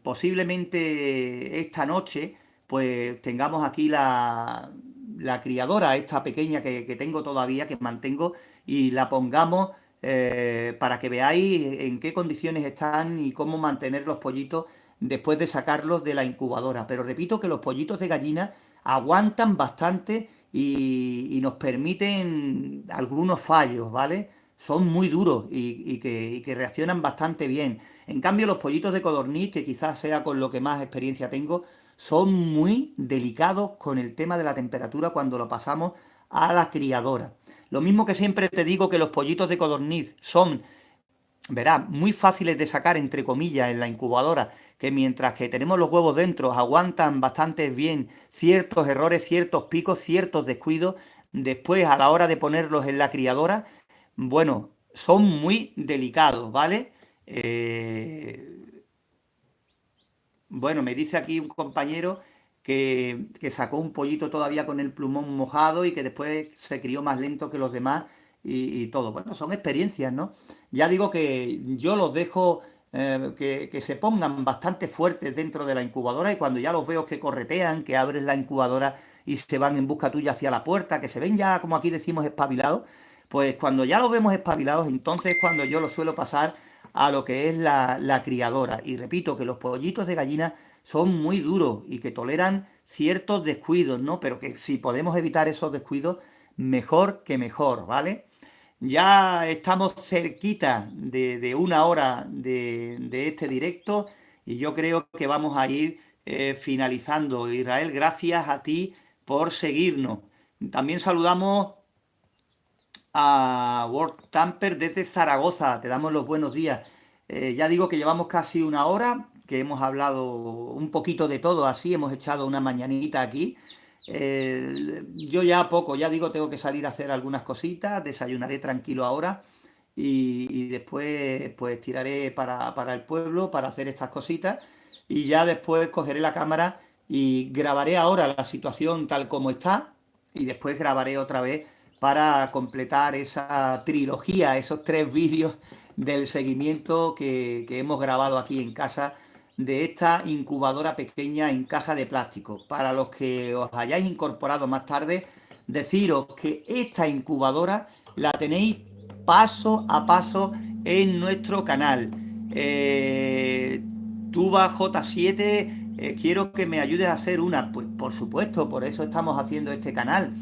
posiblemente esta noche pues tengamos aquí la criadora, esta pequeña que tengo todavía, que mantengo, y la pongamos para que veáis en qué condiciones están y cómo mantener los pollitos después de sacarlos de la incubadora. Pero repito que los pollitos de gallina aguantan bastante y nos permiten algunos fallos, ¿vale? Son muy duros y que reaccionan bastante bien. En cambio, los pollitos de codorniz, que quizás sea con lo que más experiencia tengo, son muy delicados con el tema de la temperatura cuando lo pasamos a la criadora. Lo mismo que siempre te digo que los pollitos de codorniz son, verás, muy fáciles de sacar, entre comillas, en la incubadora, que mientras que tenemos los huevos dentro, aguantan bastante bien ciertos errores, ciertos picos, ciertos descuidos. Después, a la hora de ponerlos en la criadora, bueno, son muy delicados, ¿vale? Bueno, me dice aquí un compañero que sacó un pollito todavía con el plumón mojado y que después se crió más lento que los demás y todo. Bueno, son experiencias, ¿no? Ya digo que yo los dejo que se pongan bastante fuertes dentro de la incubadora y cuando ya los veo que corretean, que abren la incubadora y se van en busca tuya hacia la puerta, que se ven ya, como aquí decimos, espabilados, pues cuando ya los vemos espabilados, entonces es cuando yo los suelo pasar a lo que es la criadora. Y repito que los pollitos de gallina son muy duros y que toleran ciertos descuidos, ¿no? Pero que si podemos evitar esos descuidos, mejor que mejor, ¿vale? Ya estamos cerquita de una hora de este directo y yo creo que vamos a ir finalizando. Israel, gracias a ti por seguirnos. También saludamos a World Tamper desde Zaragoza. Te damos los buenos días. Ya digo que llevamos casi una hora, que hemos hablado un poquito de todo así, hemos echado una mañanita aquí. Yo ya poco, ya digo, tengo que salir a hacer algunas cositas, desayunaré tranquilo ahora y después pues tiraré para el pueblo para hacer estas cositas y ya después cogeré la cámara y grabaré ahora la situación tal como está y después grabaré otra vez para completar esa trilogía, esos 3 vídeos del seguimiento que hemos grabado aquí en casa de esta incubadora pequeña en caja de plástico. Para los que os hayáis incorporado más tarde, deciros que esta incubadora la tenéis paso a paso en nuestro canal. Tuba J7, quiero que me ayudes a hacer una. Pues por supuesto, por eso estamos haciendo este canal.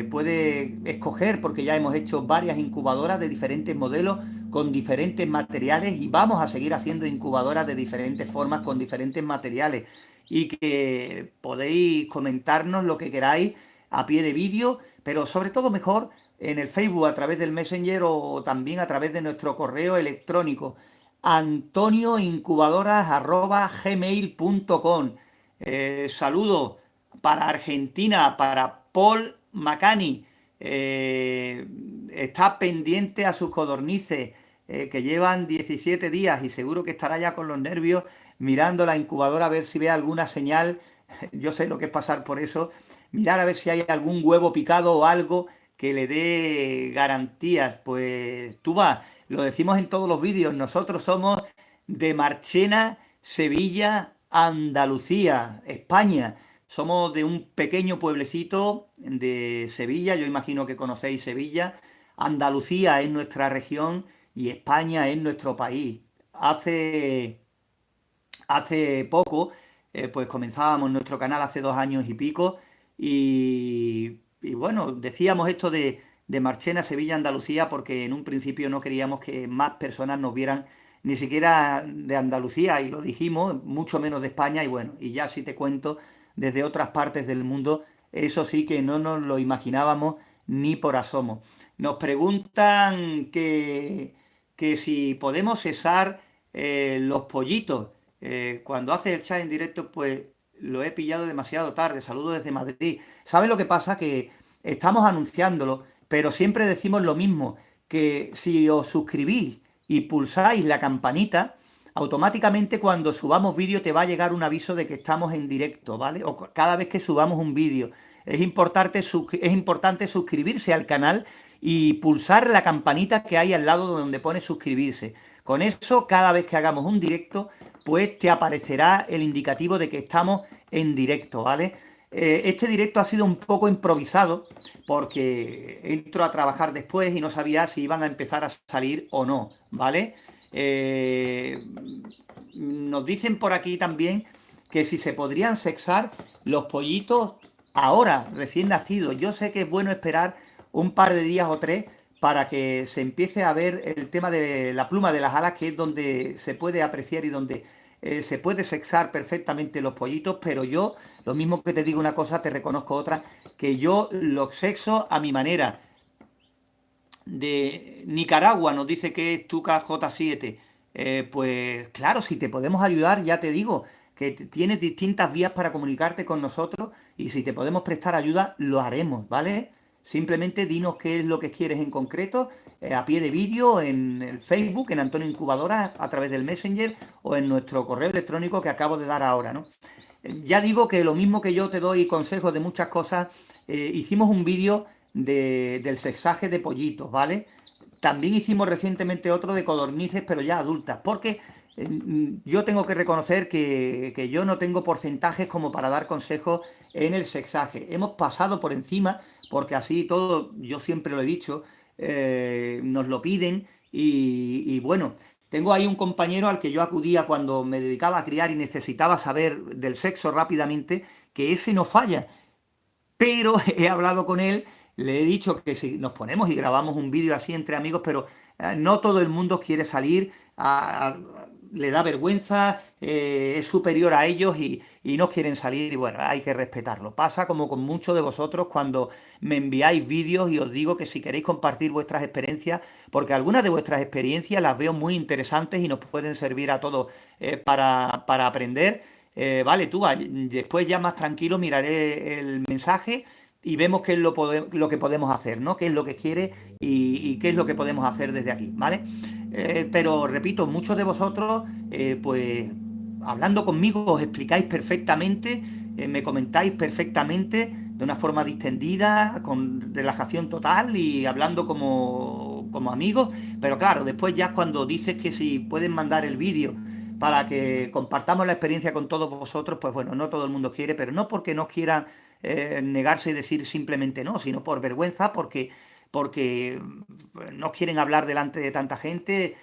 Puede escoger, porque ya hemos hecho varias incubadoras de diferentes modelos, con diferentes materiales y vamos a seguir haciendo incubadoras de diferentes formas, con diferentes materiales. Y que podéis comentarnos lo que queráis a pie de vídeo, pero sobre todo mejor en el Facebook a través del Messenger o también a través de nuestro correo electrónico antonioincubadoras@gmail.com. Saludos para Argentina, para Paul Macani. Está pendiente a sus codornices que llevan 17 días y seguro que estará ya con los nervios mirando la incubadora a ver si ve alguna señal. Yo sé lo que es pasar por eso. Mirar a ver si hay algún huevo picado o algo que le dé garantías. Pues tú vas, lo decimos en todos los vídeos, nosotros somos de Marchena, Sevilla, Andalucía, España. Somos de un pequeño pueblecito de Sevilla, yo imagino que conocéis Sevilla. Andalucía es nuestra región y España es nuestro país. Hace poco, pues comenzábamos nuestro canal hace 2 años y pico y bueno, decíamos esto de Marchena, Sevilla, Andalucía, porque en un principio no queríamos que más personas nos vieran ni siquiera de Andalucía, y lo dijimos, mucho menos de España, y bueno, y ya si te cuento, desde otras partes del mundo, eso sí que no nos lo imaginábamos ni por asomo. Nos preguntan que si podemos cesar los pollitos. Cuando hace el chat en directo, pues lo he pillado demasiado tarde. Saludos desde Madrid. ¿Sabes lo que pasa? Que estamos anunciándolo, pero siempre decimos lo mismo, que si os suscribís y pulsáis la campanita, automáticamente cuando subamos vídeo te va a llegar un aviso de que estamos en directo, ¿vale? O cada vez que subamos un vídeo. Es importante suscribirse al canal y pulsar la campanita que hay al lado donde pone suscribirse. Con eso, cada vez que hagamos un directo, pues te aparecerá el indicativo de que estamos en directo, ¿vale? Este directo ha sido un poco improvisado porque entro a trabajar después y no sabía si iban a empezar a salir o no, ¿vale? Nos dicen por aquí también que si se podrían sexar los pollitos ahora, recién nacidos. Yo sé que es bueno esperar un par de días o tres para que se empiece a ver el tema de la pluma de las alas, que es donde se puede apreciar y donde se puede sexar perfectamente los pollitos, pero yo, lo mismo que te digo una cosa, te reconozco otra, que yo los sexo a mi manera. De Nicaragua nos dice que es Tuca J7. Pues claro, si te podemos ayudar, ya te digo, que tienes distintas vías para comunicarte con nosotros, y si te podemos prestar ayuda, lo haremos, ¿vale? Simplemente dinos qué es lo que quieres en concreto, a pie de vídeo, en el Facebook, en Antonio Incubadora, a través del Messenger o en nuestro correo electrónico que acabo de dar ahora, ¿no? Ya digo que lo mismo que yo te doy consejos de muchas cosas, hicimos un vídeo del sexaje de pollitos, ¿vale? También hicimos recientemente otro de codornices, pero ya adultas, porque yo tengo que reconocer que yo no tengo porcentajes como para dar consejos en el sexaje. Hemos pasado por encima, porque así todo, yo siempre lo he dicho, nos lo piden y bueno, tengo ahí un compañero al que yo acudía cuando me dedicaba a criar y necesitaba saber del sexo rápidamente, que ese no falla, pero he hablado con él, le he dicho que si nos ponemos y grabamos un vídeo así entre amigos, pero no todo el mundo quiere salir, le da vergüenza, es superior a ellos y no quieren salir, y bueno, hay que respetarlo. Pasa como con muchos de vosotros cuando me enviáis vídeos y os digo que si queréis compartir vuestras experiencias, porque algunas de vuestras experiencias las veo muy interesantes y nos pueden servir a todos para aprender. Vale, tú, después ya más tranquilo miraré el mensaje y vemos qué es lo que podemos hacer, ¿no? Qué es lo que quiere y qué es lo que podemos hacer desde aquí, ¿vale? Pero repito, muchos de vosotros, pues hablando conmigo, os explicáis perfectamente, me comentáis perfectamente, de una forma distendida, con relajación total y hablando como amigos, pero claro, después ya cuando dices que si pueden mandar el vídeo para que compartamos la experiencia con todos vosotros, pues bueno, no todo el mundo quiere, pero no porque no quieran negarse y decir simplemente no, sino por vergüenza, porque no quieren hablar delante de tanta gente.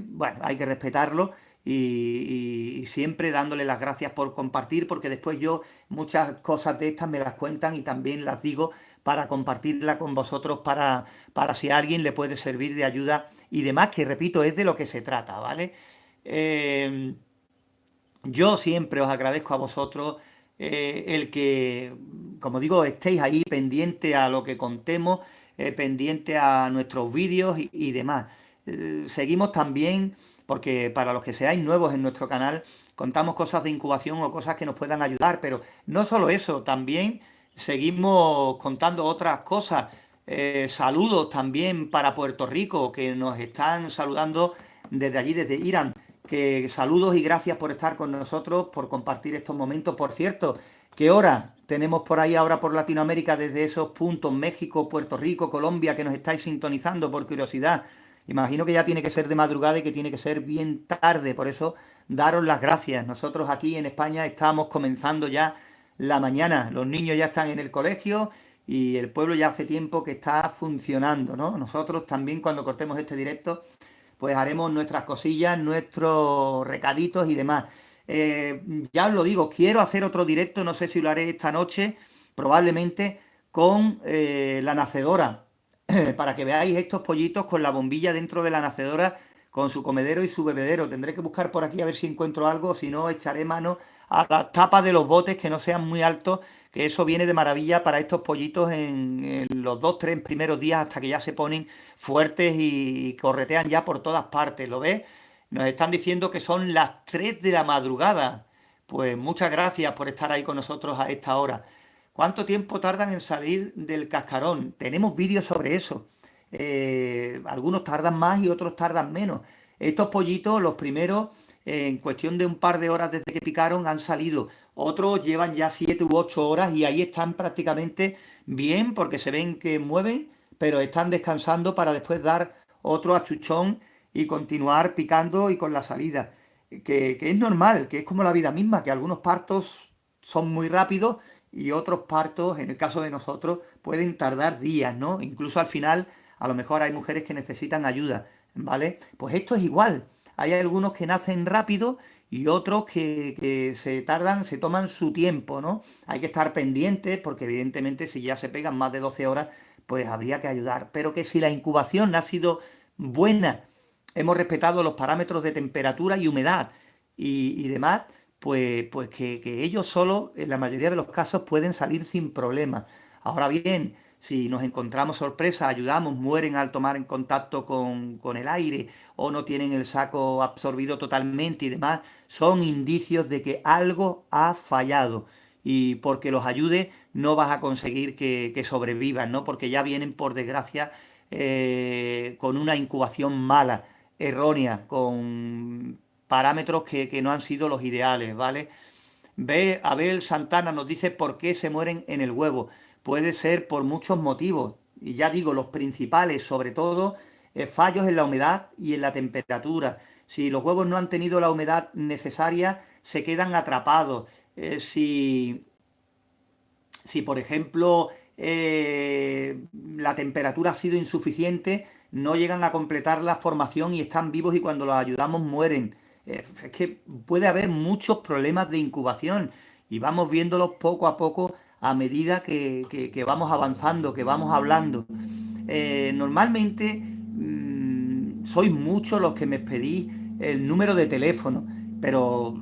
Bueno, hay que respetarlo y siempre dándole las gracias por compartir, porque después yo muchas cosas de estas me las cuentan y también las digo para compartirla con vosotros, para si a alguien le puede servir de ayuda y demás, que repito, es de lo que se trata, ¿vale? Eh, yo siempre os agradezco a vosotros el que, como digo, estéis ahí pendiente a lo que contemos, pendiente a nuestros vídeos y demás. Seguimos también, porque para los que seáis nuevos en nuestro canal, contamos cosas de incubación o cosas que nos puedan ayudar, pero no solo eso, también seguimos contando otras cosas. Saludos también para Puerto Rico, que nos están saludando desde allí, desde Irán. Que saludos y gracias por estar con nosotros, por compartir estos momentos. Por cierto, ¿qué hora tenemos por ahí ahora por Latinoamérica desde esos puntos? México, Puerto Rico, Colombia, que nos estáis sintonizando por curiosidad. Imagino que ya tiene que ser de madrugada y que tiene que ser bien tarde, por eso daros las gracias. Nosotros aquí en España estamos comenzando ya la mañana, los niños ya están en el colegio y el pueblo ya hace tiempo que está funcionando, ¿no? Nosotros también cuando cortemos este directo pues haremos nuestras cosillas, nuestros recaditos y demás. Ya os lo digo, quiero hacer otro directo, no sé si lo haré esta noche, probablemente con la nacedora, para que veáis estos pollitos con la bombilla dentro de la nacedora, con su comedero y su bebedero. Tendré que buscar por aquí a ver si encuentro algo, si no echaré mano a las tapas de los botes que no sean muy altos, que eso viene de maravilla para estos pollitos en los 2, 3 primeros días hasta que ya se ponen fuertes y corretean ya por todas partes. ¿Lo ves? Nos están diciendo que son las 3 de la madrugada. Pues muchas gracias por estar ahí con nosotros a esta hora. ¿Cuánto tiempo tardan en salir del cascarón? Tenemos vídeos sobre eso. Algunos tardan más y otros tardan menos. Estos pollitos, los primeros, en cuestión de un par de horas desde que picaron, han salido. Otros llevan ya 7 u 8 horas y ahí están prácticamente bien porque se ven que mueven, pero están descansando para después dar otro achuchón y continuar picando y con la salida. Que es normal, que es como la vida misma, que algunos partos son muy rápidos y otros partos, en el caso de nosotros, pueden tardar días, ¿no? Incluso al final, a lo mejor hay mujeres que necesitan ayuda, ¿vale? Pues esto es igual. Hay algunos que nacen rápido y otros que se tardan, se toman su tiempo, ¿no? Hay que estar pendientes porque evidentemente si ya se pegan más de 12 horas, pues habría que ayudar. Pero que si la incubación ha sido buena, hemos respetado los parámetros de temperatura y humedad y demás, pues que ellos solos, en la mayoría de los casos, pueden salir sin problemas. Ahora bien, si nos encontramos sorpresa, ayudamos, mueren al tomar en contacto con el aire o no tienen el saco absorbido totalmente y demás, son indicios de que algo ha fallado. Y porque los ayude no vas a conseguir que sobrevivan, ¿no? Porque ya vienen, por desgracia, con una incubación mala, errónea, con parámetros que no han sido los ideales, ¿vale? Ve, Abel Santana nos dice por qué se mueren en el huevo. Puede ser por muchos motivos. Y ya digo, los principales, sobre todo, fallos en la humedad y en la temperatura. Si los huevos no han tenido la humedad necesaria, se quedan atrapados. Si por ejemplo, la temperatura ha sido insuficiente, no llegan a completar la formación y están vivos y cuando los ayudamos mueren. Es que puede haber muchos problemas de incubación y vamos viéndolos poco a poco a medida que vamos avanzando, que vamos hablando. Normalmente sois muchos los que me pedís el número de teléfono, pero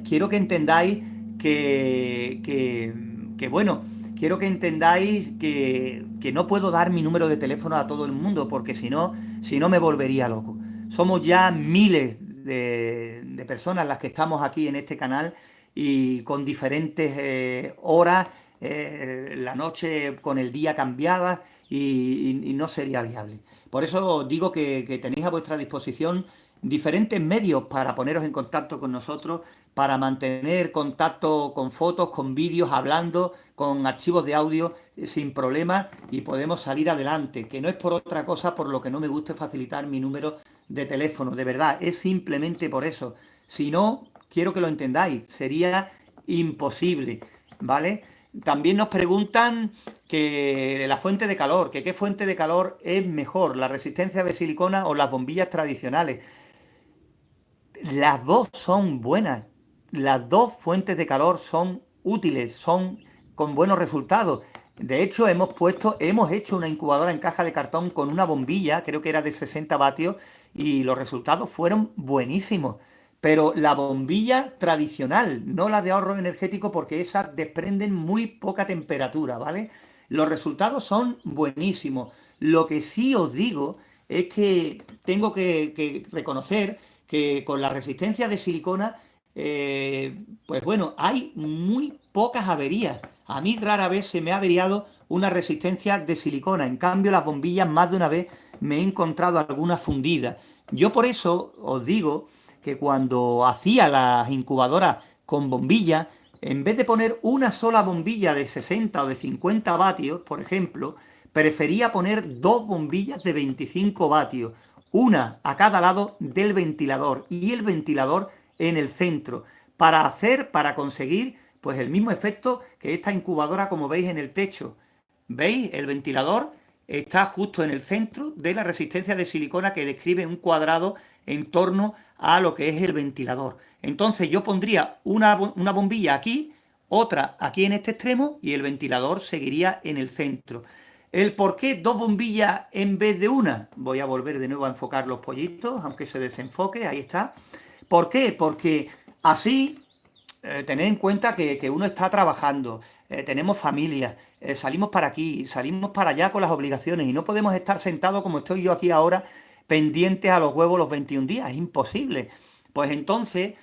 quiero que entendáis que bueno, quiero que entendáis que no puedo dar mi número de teléfono a todo el mundo, porque si no me volvería loco. Somos ya miles de personas las que estamos aquí en este canal y con diferentes horas, la noche con el día cambiada y no sería viable. Por eso digo que tenéis a vuestra disposición diferentes medios para poneros en contacto con nosotros, para mantener contacto con fotos, con vídeos, hablando, con archivos de audio sin problemas y podemos salir adelante, que no es por otra cosa por lo que no me guste facilitar mi número de teléfono, de verdad, es simplemente por eso. Si no, quiero que lo entendáis, sería imposible, ¿vale? También nos preguntan que la fuente de calor, que qué fuente de calor es mejor, la resistencia de silicona o las bombillas tradicionales. Las dos son buenas, las dos fuentes de calor son útiles, son con buenos resultados. De hecho, hemos hecho una incubadora en caja de cartón con una bombilla, creo que era de 60 vatios, y los resultados fueron buenísimos. Pero la bombilla tradicional, no la de ahorro energético, porque esas desprenden muy poca temperatura, ¿vale? Los resultados son buenísimos. Lo que sí os digo es que tengo que reconocer que con la resistencia de silicona, pues bueno, hay muy pocas averías. A mí rara vez se me ha averiado una resistencia de silicona. En cambio, las bombillas más de una vez me he encontrado alguna fundida. Yo por eso os digo que cuando hacía las incubadoras con bombilla, en vez de poner una sola bombilla de 60 o de 50 vatios, por ejemplo, prefería poner dos bombillas de 25 vatios, una a cada lado del ventilador y el ventilador en el centro, para conseguir pues el mismo efecto que esta incubadora como veis en el techo. ¿Veis? El ventilador está justo en el centro de la resistencia de silicona que describe un cuadrado en torno a lo que es el ventilador. Entonces yo pondría una bombilla aquí, otra aquí en este extremo y el ventilador seguiría en el centro. ¿El por qué dos bombillas en vez de una? Voy a volver de nuevo a enfocar los pollitos, aunque se desenfoque, ahí está. ¿Por qué? Porque así tened en cuenta que uno está trabajando, tenemos familia, salimos para aquí, salimos para allá con las obligaciones y no podemos estar sentados como estoy yo aquí ahora, pendientes a los huevos los 21 días, es imposible. Pues entonces,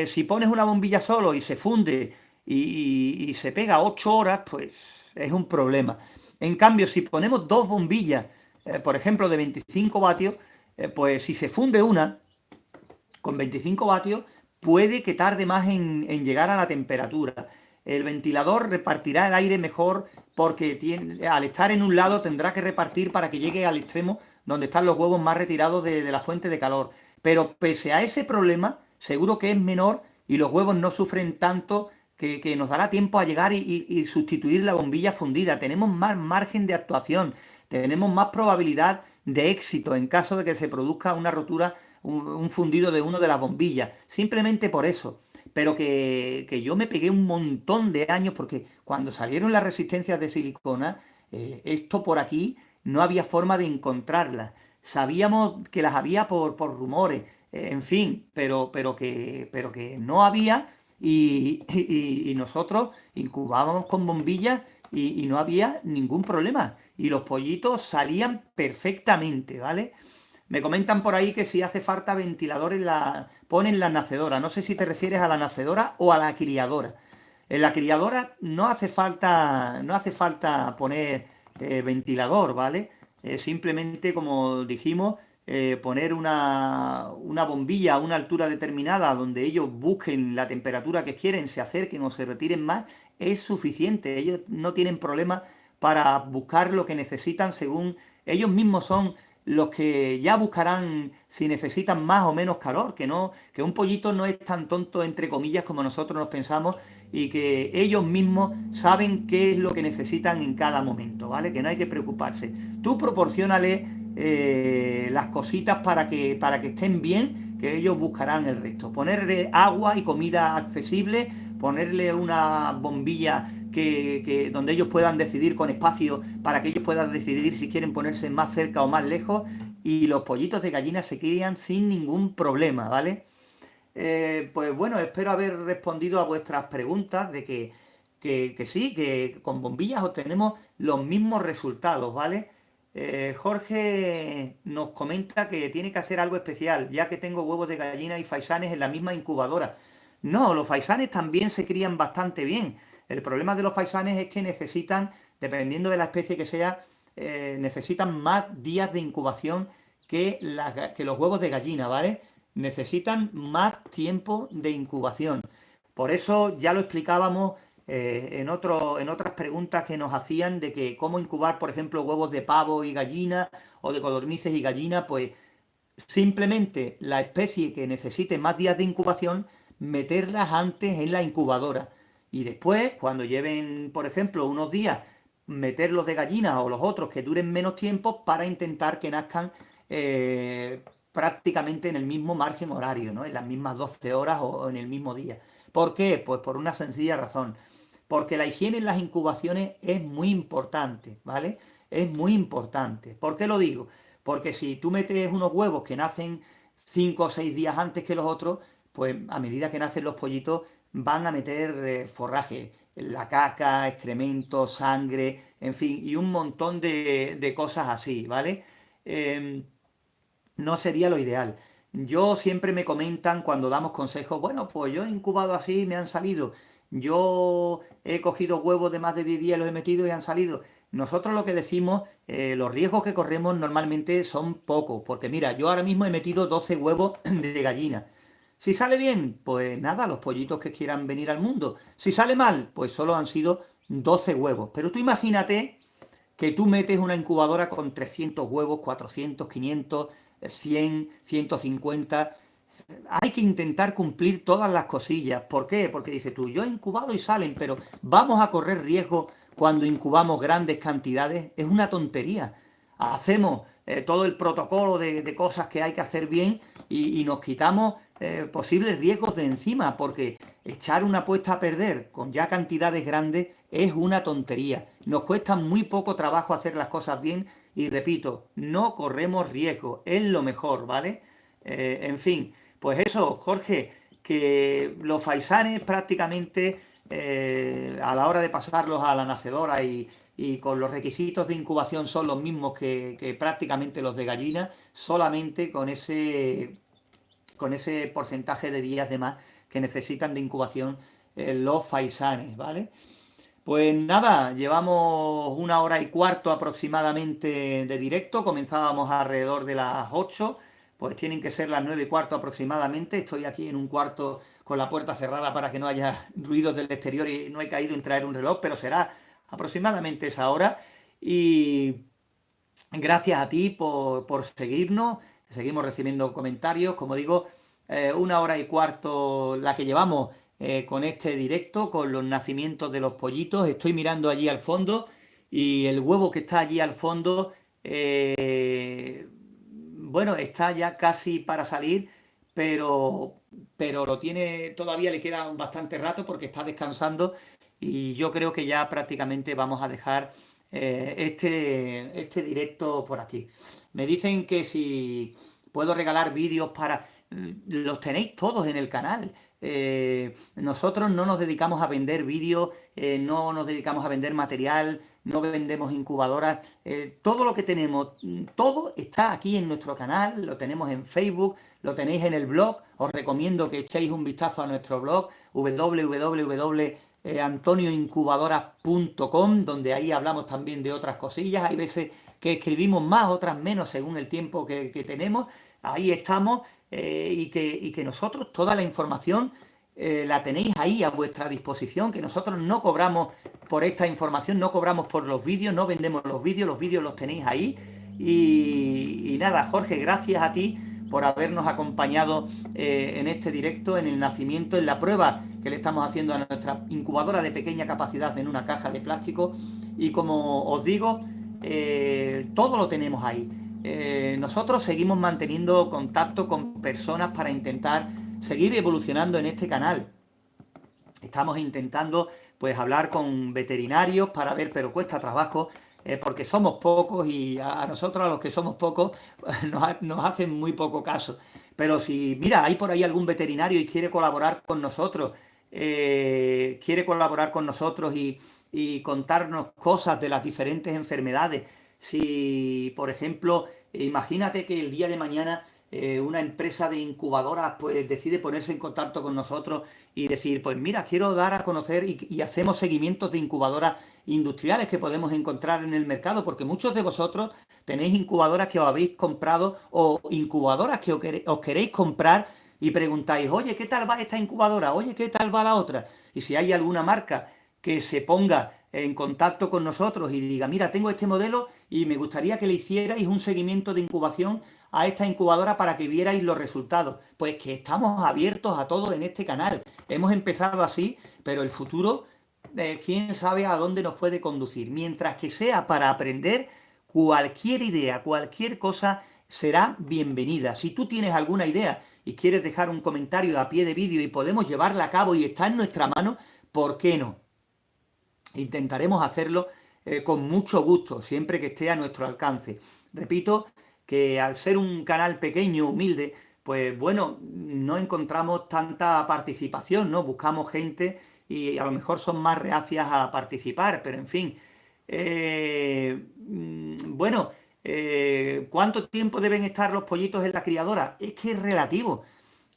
si pones una bombilla solo y se funde y se pega 8 horas, pues es un problema. En cambio, si ponemos dos bombillas, por ejemplo, de 25 vatios, pues si se funde una, con 25 vatios puede que tarde más en llegar a la temperatura. El ventilador repartirá el aire mejor porque al estar en un lado tendrá que repartir para que llegue al extremo donde están los huevos más retirados de la fuente de calor. Pero pese a ese problema, seguro que es menor y los huevos no sufren tanto que nos dará tiempo a llegar y sustituir la bombilla fundida. Tenemos más margen de actuación, tenemos más probabilidad de éxito en caso de que se produzca una rotura, un fundido de una de las bombillas. Simplemente por eso. Pero que yo me pegué un montón de años porque cuando salieron las resistencias de silicona, esto por aquí no había forma de encontrarlas. Sabíamos que las había por rumores, en fin, pero que no había y nosotros incubábamos con bombillas y no había ningún problema. Y los pollitos salían perfectamente, ¿vale? Me comentan por ahí que si hace falta ventilador ponen la nacedora. No sé si te refieres a la nacedora o a la criadora. En la criadora no hace falta poner ventilador, ¿vale? Simplemente, como dijimos, poner una bombilla a una altura determinada donde ellos busquen la temperatura que quieren, se acerquen o se retiren más, es suficiente. Ellos no tienen problema para buscar lo que necesitan según ellos mismos son los que ya buscarán si necesitan más o menos calor, que un pollito no es tan tonto, entre comillas, como nosotros nos pensamos, y que ellos mismos saben qué es lo que necesitan en cada momento, ¿vale? Que no hay que preocuparse. Tú proporciónale las cositas para que estén bien, que ellos buscarán el resto. Ponerle agua y comida accesible, ponerle una bombilla donde ellos puedan decidir con espacio para que ellos puedan decidir si quieren ponerse más cerca o más lejos y los pollitos de gallina se crían sin ningún problema, ¿vale? Pues bueno, espero haber respondido a vuestras preguntas de que sí, que con bombillas obtenemos los mismos resultados, ¿vale? Jorge nos comenta que tiene que hacer algo especial, ya que tengo huevos de gallina y faisanes en la misma incubadora. No, los faisanes también se crían bastante bien. El problema de los faisanes es que necesitan, dependiendo de la especie que sea, necesitan más días de incubación que los huevos de gallina, ¿vale? Necesitan más tiempo de incubación. Por eso ya lo explicábamos en otras preguntas que nos hacían de que cómo incubar, por ejemplo, huevos de pavo y gallina o de codornices y gallina, pues simplemente la especie que necesite más días de incubación, meterlas antes en la incubadora. Y después, cuando lleven, por ejemplo, unos días, meterlos de gallina o los otros que duren menos tiempo para intentar que nazcan prácticamente en el mismo margen horario, ¿no? En las mismas 12 horas o en el mismo día. ¿Por qué? Pues por una sencilla razón. Porque la higiene en las incubaciones es muy importante, ¿vale? Es muy importante. ¿Por qué lo digo? Porque si tú metes unos huevos que nacen 5 o 6 días antes que los otros, pues a medida que nacen los pollitos van a meter forraje, la caca, excremento, sangre, en fin, y un montón de cosas así, ¿vale? Eh, no sería lo ideal. Yo siempre me comentan cuando damos consejos, bueno, pues yo he incubado así y me han salido. Yo he cogido huevos de más de 10 días, los he metido y han salido. Nosotros lo que decimos, los riesgos que corremos normalmente son pocos, porque mira, yo ahora mismo he metido 12 huevos de gallina. Si sale bien, pues nada, los pollitos que quieran venir al mundo. Si sale mal, pues solo han sido 12 huevos. Pero tú imagínate que tú metes una incubadora con 300 huevos, 400, 500, 100, 150. Hay que intentar cumplir todas las cosillas. ¿Por qué? Porque dices tú, yo he incubado y salen, pero vamos a correr riesgo cuando incubamos grandes cantidades. Es una tontería. Hacemos todo el protocolo de cosas que hay que hacer bien y nos quitamos posibles riesgos de encima, porque echar una apuesta a perder con ya cantidades grandes es una tontería. Nos cuesta muy poco trabajo hacer las cosas bien y repito, no corremos riesgo, es lo mejor, ¿vale? En fin, pues eso, Jorge, que los faisanes prácticamente a la hora de pasarlos a la nacedora y con los requisitos de incubación son los mismos que prácticamente los de gallina, solamente con ese porcentaje de días de más que necesitan de incubación los faisanes, ¿vale? Pues nada, llevamos 1 hora y cuarto aproximadamente de directo, comenzábamos alrededor de las 8, pues tienen que ser las 9 y cuarto aproximadamente, estoy aquí en un cuarto con la puerta cerrada para que no haya ruidos del exterior y no he caído en traer un reloj, pero será aproximadamente esa hora y gracias a ti por seguirnos, seguimos recibiendo comentarios, como digo, 1 hora y cuarto la que llevamos con este directo, con los nacimientos de los pollitos. Estoy mirando allí al fondo y el huevo que está allí al fondo, bueno, está ya casi para salir, pero, pero lo tiene, todavía le queda bastante rato porque está descansando y yo creo que ya prácticamente vamos a dejar este directo por aquí. Me dicen que si puedo regalar vídeos para... Los tenéis todos en el canal. Nosotros no nos dedicamos a vender vídeos, no nos dedicamos a vender material, no vendemos incubadoras. Todo lo que tenemos, todo está aquí en nuestro canal, lo tenemos en Facebook, lo tenéis en el blog. Os recomiendo que echéis un vistazo a nuestro blog www.antonioincubadoras.com, donde ahí hablamos también de otras cosillas. Hay veces que escribimos más, otras menos, según el tiempo que tenemos. Ahí estamos y que nosotros toda la información la tenéis ahí a vuestra disposición, que nosotros no cobramos por esta información, no cobramos por los vídeos, no vendemos los vídeos los tenéis ahí. Y nada, Jorge, gracias a ti por habernos acompañado en este directo, en el nacimiento, en la prueba que le estamos haciendo a nuestra incubadora de pequeña capacidad en una caja de plástico. Y como os digo, todo lo tenemos ahí. Nosotros seguimos manteniendo contacto con personas para intentar seguir evolucionando en este canal. Estamos intentando pues hablar con veterinarios para ver, pero cuesta trabajo porque somos pocos y a nosotros, a los que somos pocos, nos hacen muy poco caso. Pero si, mira, hay por ahí algún veterinario y quiere colaborar con nosotros, y contarnos cosas de las diferentes enfermedades. Si, por ejemplo, imagínate que el día de mañana una empresa de incubadoras pues decide ponerse en contacto con nosotros y decir, pues mira, quiero dar a conocer y hacemos seguimientos de incubadoras industriales que podemos encontrar en el mercado, porque muchos de vosotros tenéis incubadoras que os habéis comprado o incubadoras que os queréis comprar y preguntáis, oye, ¿qué tal va esta incubadora? Oye, ¿qué tal va la otra? Y si hay alguna marca que se ponga en contacto con nosotros y diga, mira, tengo este modelo y me gustaría que le hicierais un seguimiento de incubación a esta incubadora para que vierais los resultados. Pues que estamos abiertos a todo en este canal. Hemos empezado así, pero el futuro, quién sabe a dónde nos puede conducir. Mientras que sea para aprender, cualquier idea, cualquier cosa será bienvenida. Si tú tienes alguna idea y quieres dejar un comentario a pie de vídeo y podemos llevarla a cabo y está en nuestra mano, ¿por qué no? Intentaremos hacerlo con mucho gusto, siempre que esté a nuestro alcance. Repito que al ser un canal pequeño, humilde, pues bueno, no encontramos tanta participación, ¿no? Buscamos gente y a lo mejor son más reacias a participar, pero en fin. Bueno, ¿cuánto tiempo deben estar los pollitos en la criadora? Es que es relativo.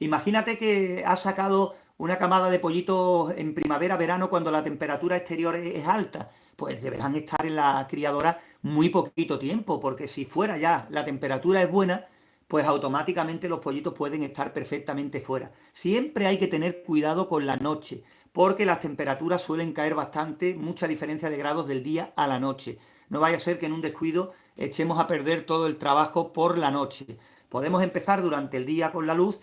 Imagínate que has sacado una camada de pollitos en primavera, verano, cuando la temperatura exterior es alta, pues deberán estar en la criadora muy poquito tiempo, porque si fuera ya la temperatura es buena, pues automáticamente los pollitos pueden estar perfectamente fuera. Siempre hay que tener cuidado con la noche, porque las temperaturas suelen caer bastante, mucha diferencia de grados del día a la noche. No vaya a ser que en un descuido echemos a perder todo el trabajo por la noche. Podemos empezar durante el día con la luz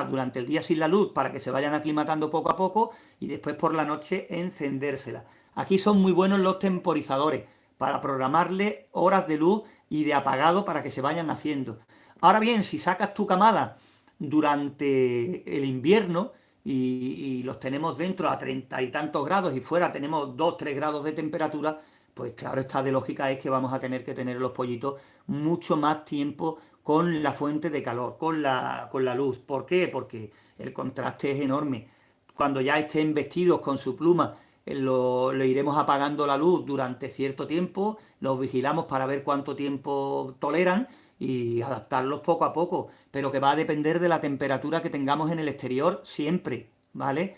durante el día sin la luz para que se vayan aclimatando poco a poco y después por la noche encendérsela. Aquí son muy buenos los temporizadores para programarle horas de luz y de apagado para que se vayan haciendo. Ahora bien, si sacas tu camada durante el invierno y los tenemos dentro a 30 y tantos grados y fuera tenemos 2 3 grados de temperatura, pues claro está, de lógica es que vamos a tener que tener los pollitos mucho más tiempo con la fuente de calor, con la luz. ¿Por qué? Porque el contraste es enorme. Cuando ya estén vestidos con su pluma, le iremos apagando la luz durante cierto tiempo, los vigilamos para ver cuánto tiempo toleran y adaptarlos poco a poco, pero que va a depender de la temperatura que tengamos en el exterior siempre, ¿vale?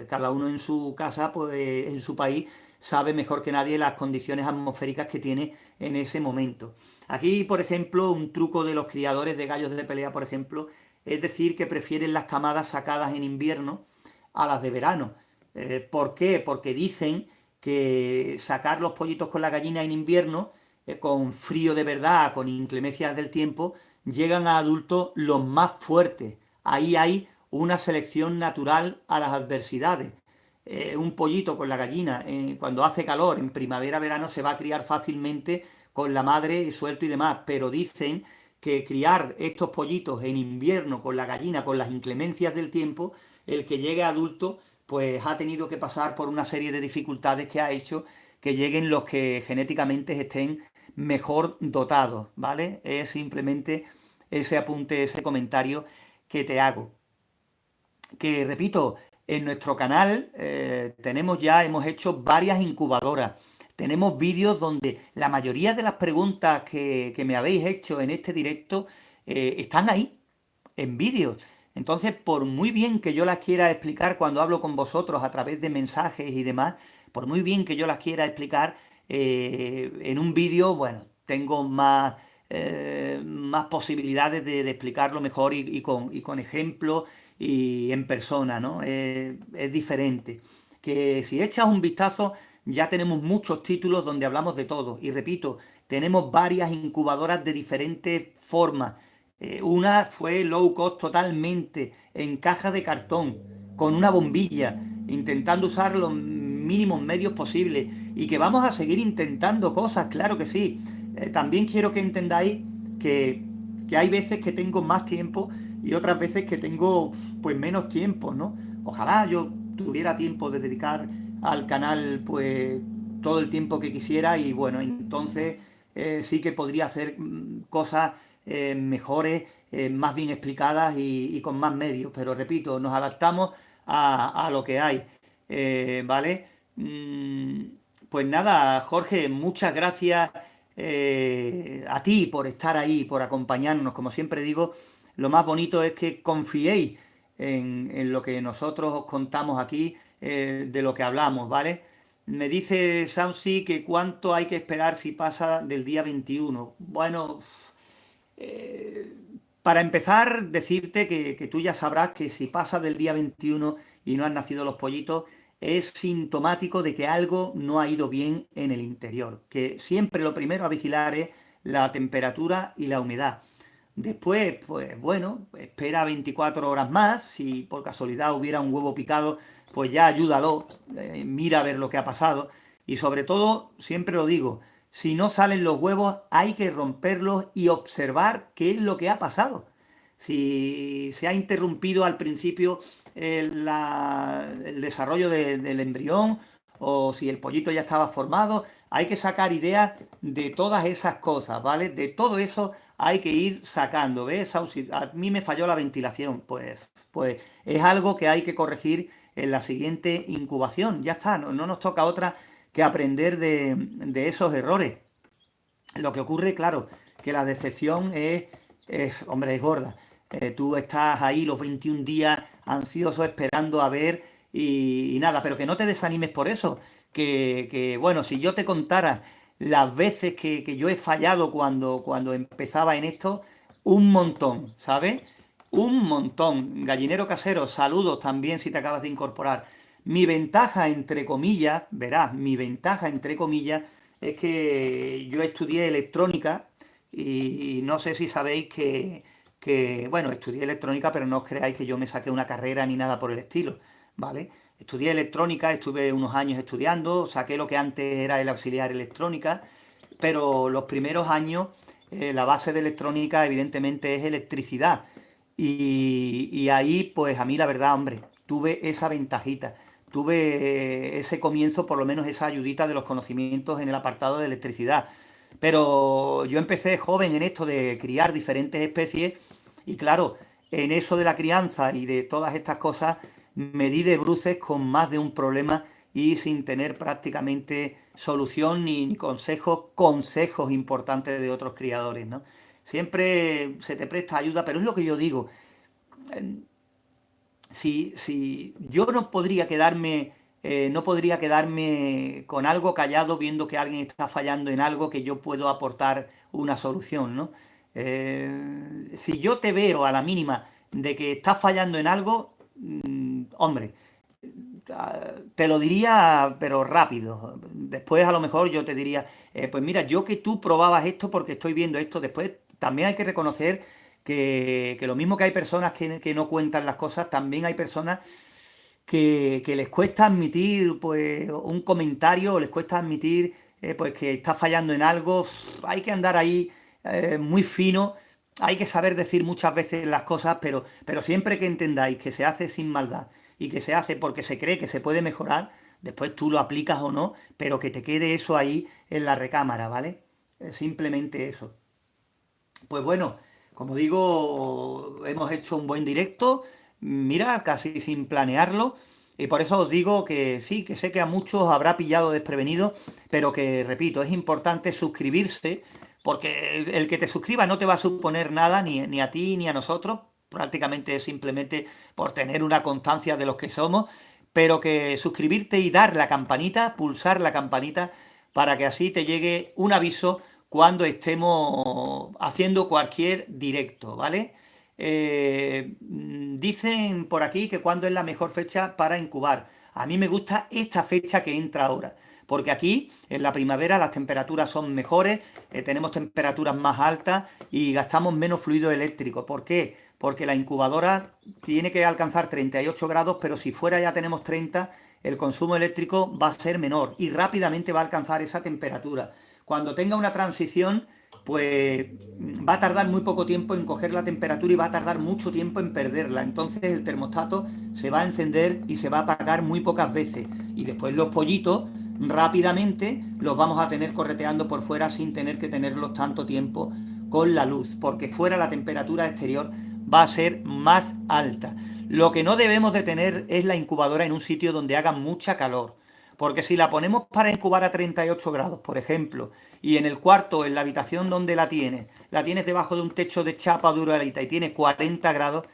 Cada uno en su casa, pues en su país, sabe mejor que nadie las condiciones atmosféricas que tiene en ese momento. Aquí, por ejemplo, un truco de los criadores de gallos de pelea, por ejemplo, es decir, que prefieren las camadas sacadas en invierno a las de verano. ¿Por qué? Porque dicen que sacar los pollitos con la gallina en invierno, con frío de verdad, con inclemencias del tiempo, llegan a adultos los más fuertes. Ahí hay una selección natural a las adversidades. Un pollito con la gallina, cuando hace calor, en primavera, verano, se va a criar fácilmente con la madre suelto y demás, pero dicen que criar estos pollitos en invierno con la gallina, con las inclemencias del tiempo, el que llegue adulto, pues ha tenido que pasar por una serie de dificultades que ha hecho que lleguen los que genéticamente estén mejor dotados, ¿vale? Es simplemente ese apunte, ese comentario que te hago. Que repito, en nuestro canal hemos hecho varias incubadoras. Tenemos vídeos donde la mayoría de las preguntas que me habéis hecho en este directo están ahí, en vídeos. Entonces, por muy bien que yo las quiera explicar cuando hablo con vosotros a través de mensajes y demás, por muy bien que yo las quiera explicar en un vídeo, bueno, tengo más posibilidades de explicarlo mejor y con ejemplos y en persona, ¿no? Es diferente. Que si echas un vistazo, ya tenemos muchos títulos donde hablamos de todo. Y repito, tenemos varias incubadoras de diferentes formas. Una fue low cost totalmente, en caja de cartón, con una bombilla, intentando usar los mínimos medios posibles. Y que vamos a seguir intentando cosas, claro que sí. También quiero que entendáis que, que hay veces que tengo más tiempo y otras veces que tengo pues menos tiempo, ¿no? Ojalá yo tuviera tiempo de dedicar al canal pues todo el tiempo que quisiera y bueno, entonces sí que podría hacer cosas mejores, más bien explicadas y con más medios, pero repito, nos adaptamos a lo que hay, ¿vale? Pues nada, Jorge, muchas gracias a ti por estar ahí, por acompañarnos. Como siempre digo, lo más bonito es que confiéis en lo que nosotros os contamos aquí, de lo que hablamos, ¿vale? Me dice Sausi que cuánto hay que esperar si pasa del día 21. Bueno, eh, para empezar, decirte que tú ya sabrás que si pasa del día 21 y no han nacido los pollitos, es sintomático de que algo no ha ido bien en el interior. Que siempre lo primero a vigilar es la temperatura y la humedad. Después, pues bueno, espera 24 horas más. Si por casualidad hubiera un huevo picado, pues ya ayúdalo, mira a ver lo que ha pasado. Y sobre todo, siempre lo digo, si no salen los huevos, hay que romperlos y observar qué es lo que ha pasado. Si se ha interrumpido al principio el desarrollo del embrión o si el pollito ya estaba formado, hay que sacar ideas de todas esas cosas, ¿vale? De todo eso hay que ir sacando, ¿ves? Sausi? A mí me falló la ventilación, pues es algo que hay que corregir en la siguiente incubación, ya está, no nos toca otra que aprender de esos errores. Lo que ocurre, claro, que la decepción hombre, es gorda. Tú estás ahí los 21 días ansioso esperando a ver y nada, pero que no te desanimes por eso. Bueno, si yo te contara las veces que yo he fallado cuando empezaba en esto, un montón, ¿sabes? Un montón. Gallinero casero, saludos también si te acabas de incorporar. Mi ventaja, entre comillas, verás, mi ventaja, entre comillas, es que yo estudié electrónica y no sé si sabéis bueno, estudié electrónica, pero no os creáis que yo me saqué una carrera ni nada por el estilo, ¿vale? Estudié electrónica, estuve unos años estudiando, saqué lo que antes era el auxiliar electrónica, pero los primeros años la base de electrónica evidentemente es electricidad. y ahí, pues a mí la verdad, hombre, tuve esa ventajita. Tuve ese comienzo, por lo menos esa ayudita de los conocimientos en el apartado de electricidad. Pero yo empecé joven en esto de criar diferentes especies y claro, en eso de la crianza y de todas estas cosas me di de bruces con más de un problema y sin tener prácticamente solución ni consejos importantes de otros criadores, ¿no? Siempre se te presta ayuda, pero es lo que yo digo. Si yo no podría quedarme con algo callado viendo que alguien está fallando en algo que yo puedo aportar una solución, ¿no? Si yo te veo a la mínima de que estás fallando en algo, hombre, te lo diría, pero rápido. Después a lo mejor yo te diría, pues mira, yo que tú probabas esto porque estoy viendo esto. Después también hay que reconocer que lo mismo que hay personas que no cuentan las cosas, también hay personas que les cuesta admitir pues un comentario o les cuesta admitir pues que está fallando en algo. Hay que andar ahí muy fino, hay que saber decir muchas veces las cosas, pero siempre que entendáis que se hace sin maldad y que se hace porque se cree que se puede mejorar, después tú lo aplicas o no, pero que te quede eso ahí en la recámara, ¿vale? Simplemente eso. Pues bueno, como digo, hemos hecho un buen directo, mira, casi sin planearlo, y por eso os digo que sí, que sé que a muchos habrá pillado desprevenido, pero que, repito, es importante suscribirse, porque el que te suscriba no te va a suponer nada, ni a ti ni a nosotros, prácticamente es simplemente por tener una constancia de los que somos, pero que suscribirte y dar la campanita, pulsar la campanita, para que así te llegue un aviso cuando estemos haciendo cualquier directo, ¿vale? Dicen por aquí que cuándo es la mejor fecha para incubar. A mí me gusta esta fecha que entra ahora, porque aquí en la primavera las temperaturas son mejores, tenemos temperaturas más altas y gastamos menos fluido eléctrico. ¿Por qué? Porque la incubadora tiene que alcanzar 38 grados, pero si fuera ya tenemos 30, el consumo eléctrico va a ser menor y rápidamente va a alcanzar esa temperatura. Cuando tenga una transición, pues va a tardar muy poco tiempo en coger la temperatura y va a tardar mucho tiempo en perderla. Entonces el termostato se va a encender y se va a apagar muy pocas veces. Y después los pollitos rápidamente los vamos a tener correteando por fuera sin tener que tenerlos tanto tiempo con la luz, porque fuera la temperatura exterior va a ser más alta. Lo que no debemos de tener es la incubadora en un sitio donde haga mucha calor. Porque si la ponemos para incubar a 38 grados, por ejemplo, y en el cuarto, en la habitación donde la tienes debajo de un techo de chapa duralita y tiene 40 grados,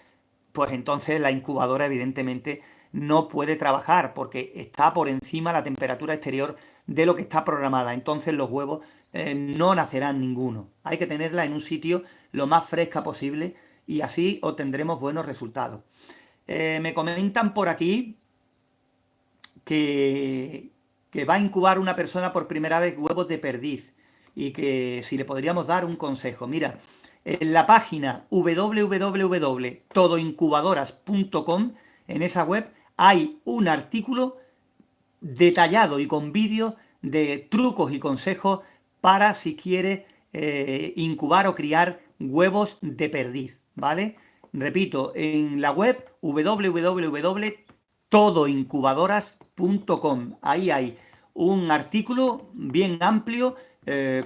pues entonces la incubadora evidentemente no puede trabajar porque está por encima la temperatura exterior de lo que está programada. Entonces los huevos no nacerán ninguno. Hay que tenerla en un sitio lo más fresca posible y así obtendremos buenos resultados. Me comentan por aquí que, que va a incubar una persona por primera vez huevos de perdiz y que si le podríamos dar un consejo. Mira, en la página www.todoincubadoras.com, en esa web, hay un artículo detallado y con vídeos de trucos y consejos para si quieres incubar o criar huevos de perdiz, ¿vale? Repito, en la web www.todoincubadoras.com. Ahí hay un artículo bien amplio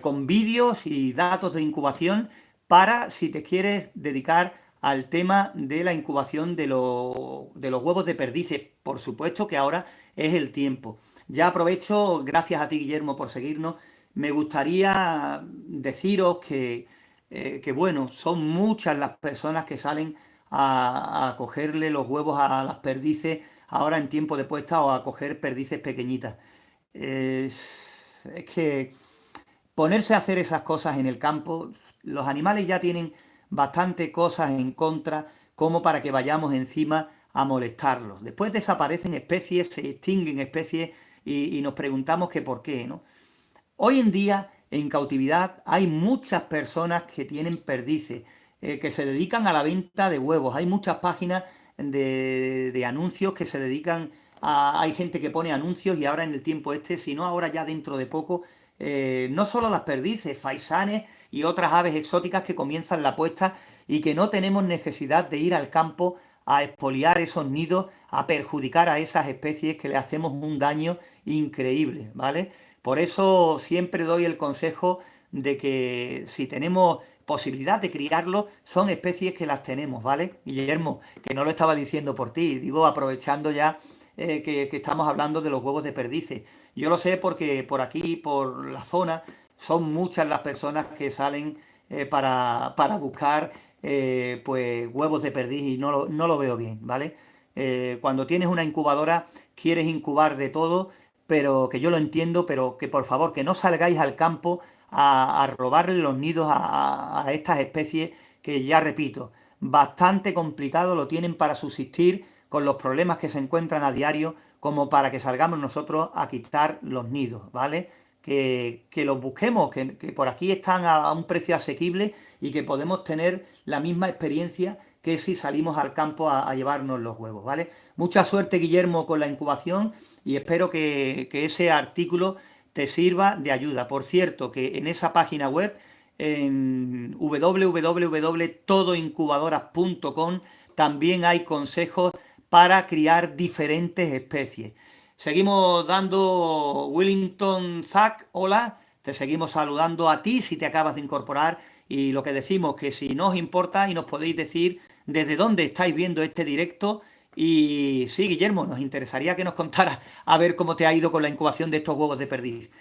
con vídeos y datos de incubación para si te quieres dedicar al tema de la incubación de los huevos de perdices. Por supuesto que ahora es el tiempo. Ya aprovecho, gracias a ti Guillermo por seguirnos, me gustaría deciros que bueno, son muchas las personas que salen a cogerle los huevos a las perdices ahora en tiempo de puesta o a coger perdices pequeñitas. Es que ponerse a hacer esas cosas en el campo, los animales ya tienen bastante cosas en contra como para que vayamos encima a molestarlos. Después desaparecen especies, se extinguen especies y nos preguntamos que por qué, ¿no? Hoy en día, en cautividad, hay muchas personas que tienen perdices, que se dedican a la venta de huevos. Hay muchas páginas de anuncios que se dedican a... Hay gente que pone anuncios y ahora en el tiempo este, si no ahora ya dentro de poco, no solo las perdices, faisanes y otras aves exóticas que comienzan la puesta y que no tenemos necesidad de ir al campo a expoliar esos nidos, a perjudicar a esas especies que le hacemos un daño increíble, ¿vale? Por eso siempre doy el consejo de que si tenemos posibilidad de criarlos, son especies que las tenemos, ¿vale? Guillermo, que no lo estaba diciendo por ti, digo aprovechando ya que estamos hablando de los huevos de perdices. Yo lo sé porque por aquí, por la zona, son muchas las personas que salen para buscar pues huevos de perdiz y no lo veo bien, ¿vale? Cuando tienes una incubadora, quieres incubar de todo, pero que yo lo entiendo, pero que por favor, que no salgáis al campo a robarle los nidos a estas especies que ya repito, bastante complicado lo tienen para subsistir con los problemas que se encuentran a diario, como para que salgamos nosotros a quitar los nidos, ¿vale? Que los busquemos, que por aquí están a un precio asequible y que podemos tener la misma experiencia que si salimos al campo a llevarnos los huevos, ¿vale? Mucha suerte, Guillermo, con la incubación y espero que ese artículo te sirva de ayuda. Por cierto, que en esa página web, en www.todoincubadoras.com, también hay consejos para criar diferentes especies. Seguimos dando Wellington Zack, hola, te seguimos saludando a ti si te acabas de incorporar y lo que decimos que si no os importa y nos podéis decir desde dónde estáis viendo este directo y sí, Guillermo, nos interesaría que nos contaras a ver cómo te ha ido con la incubación de estos huevos de perdiz.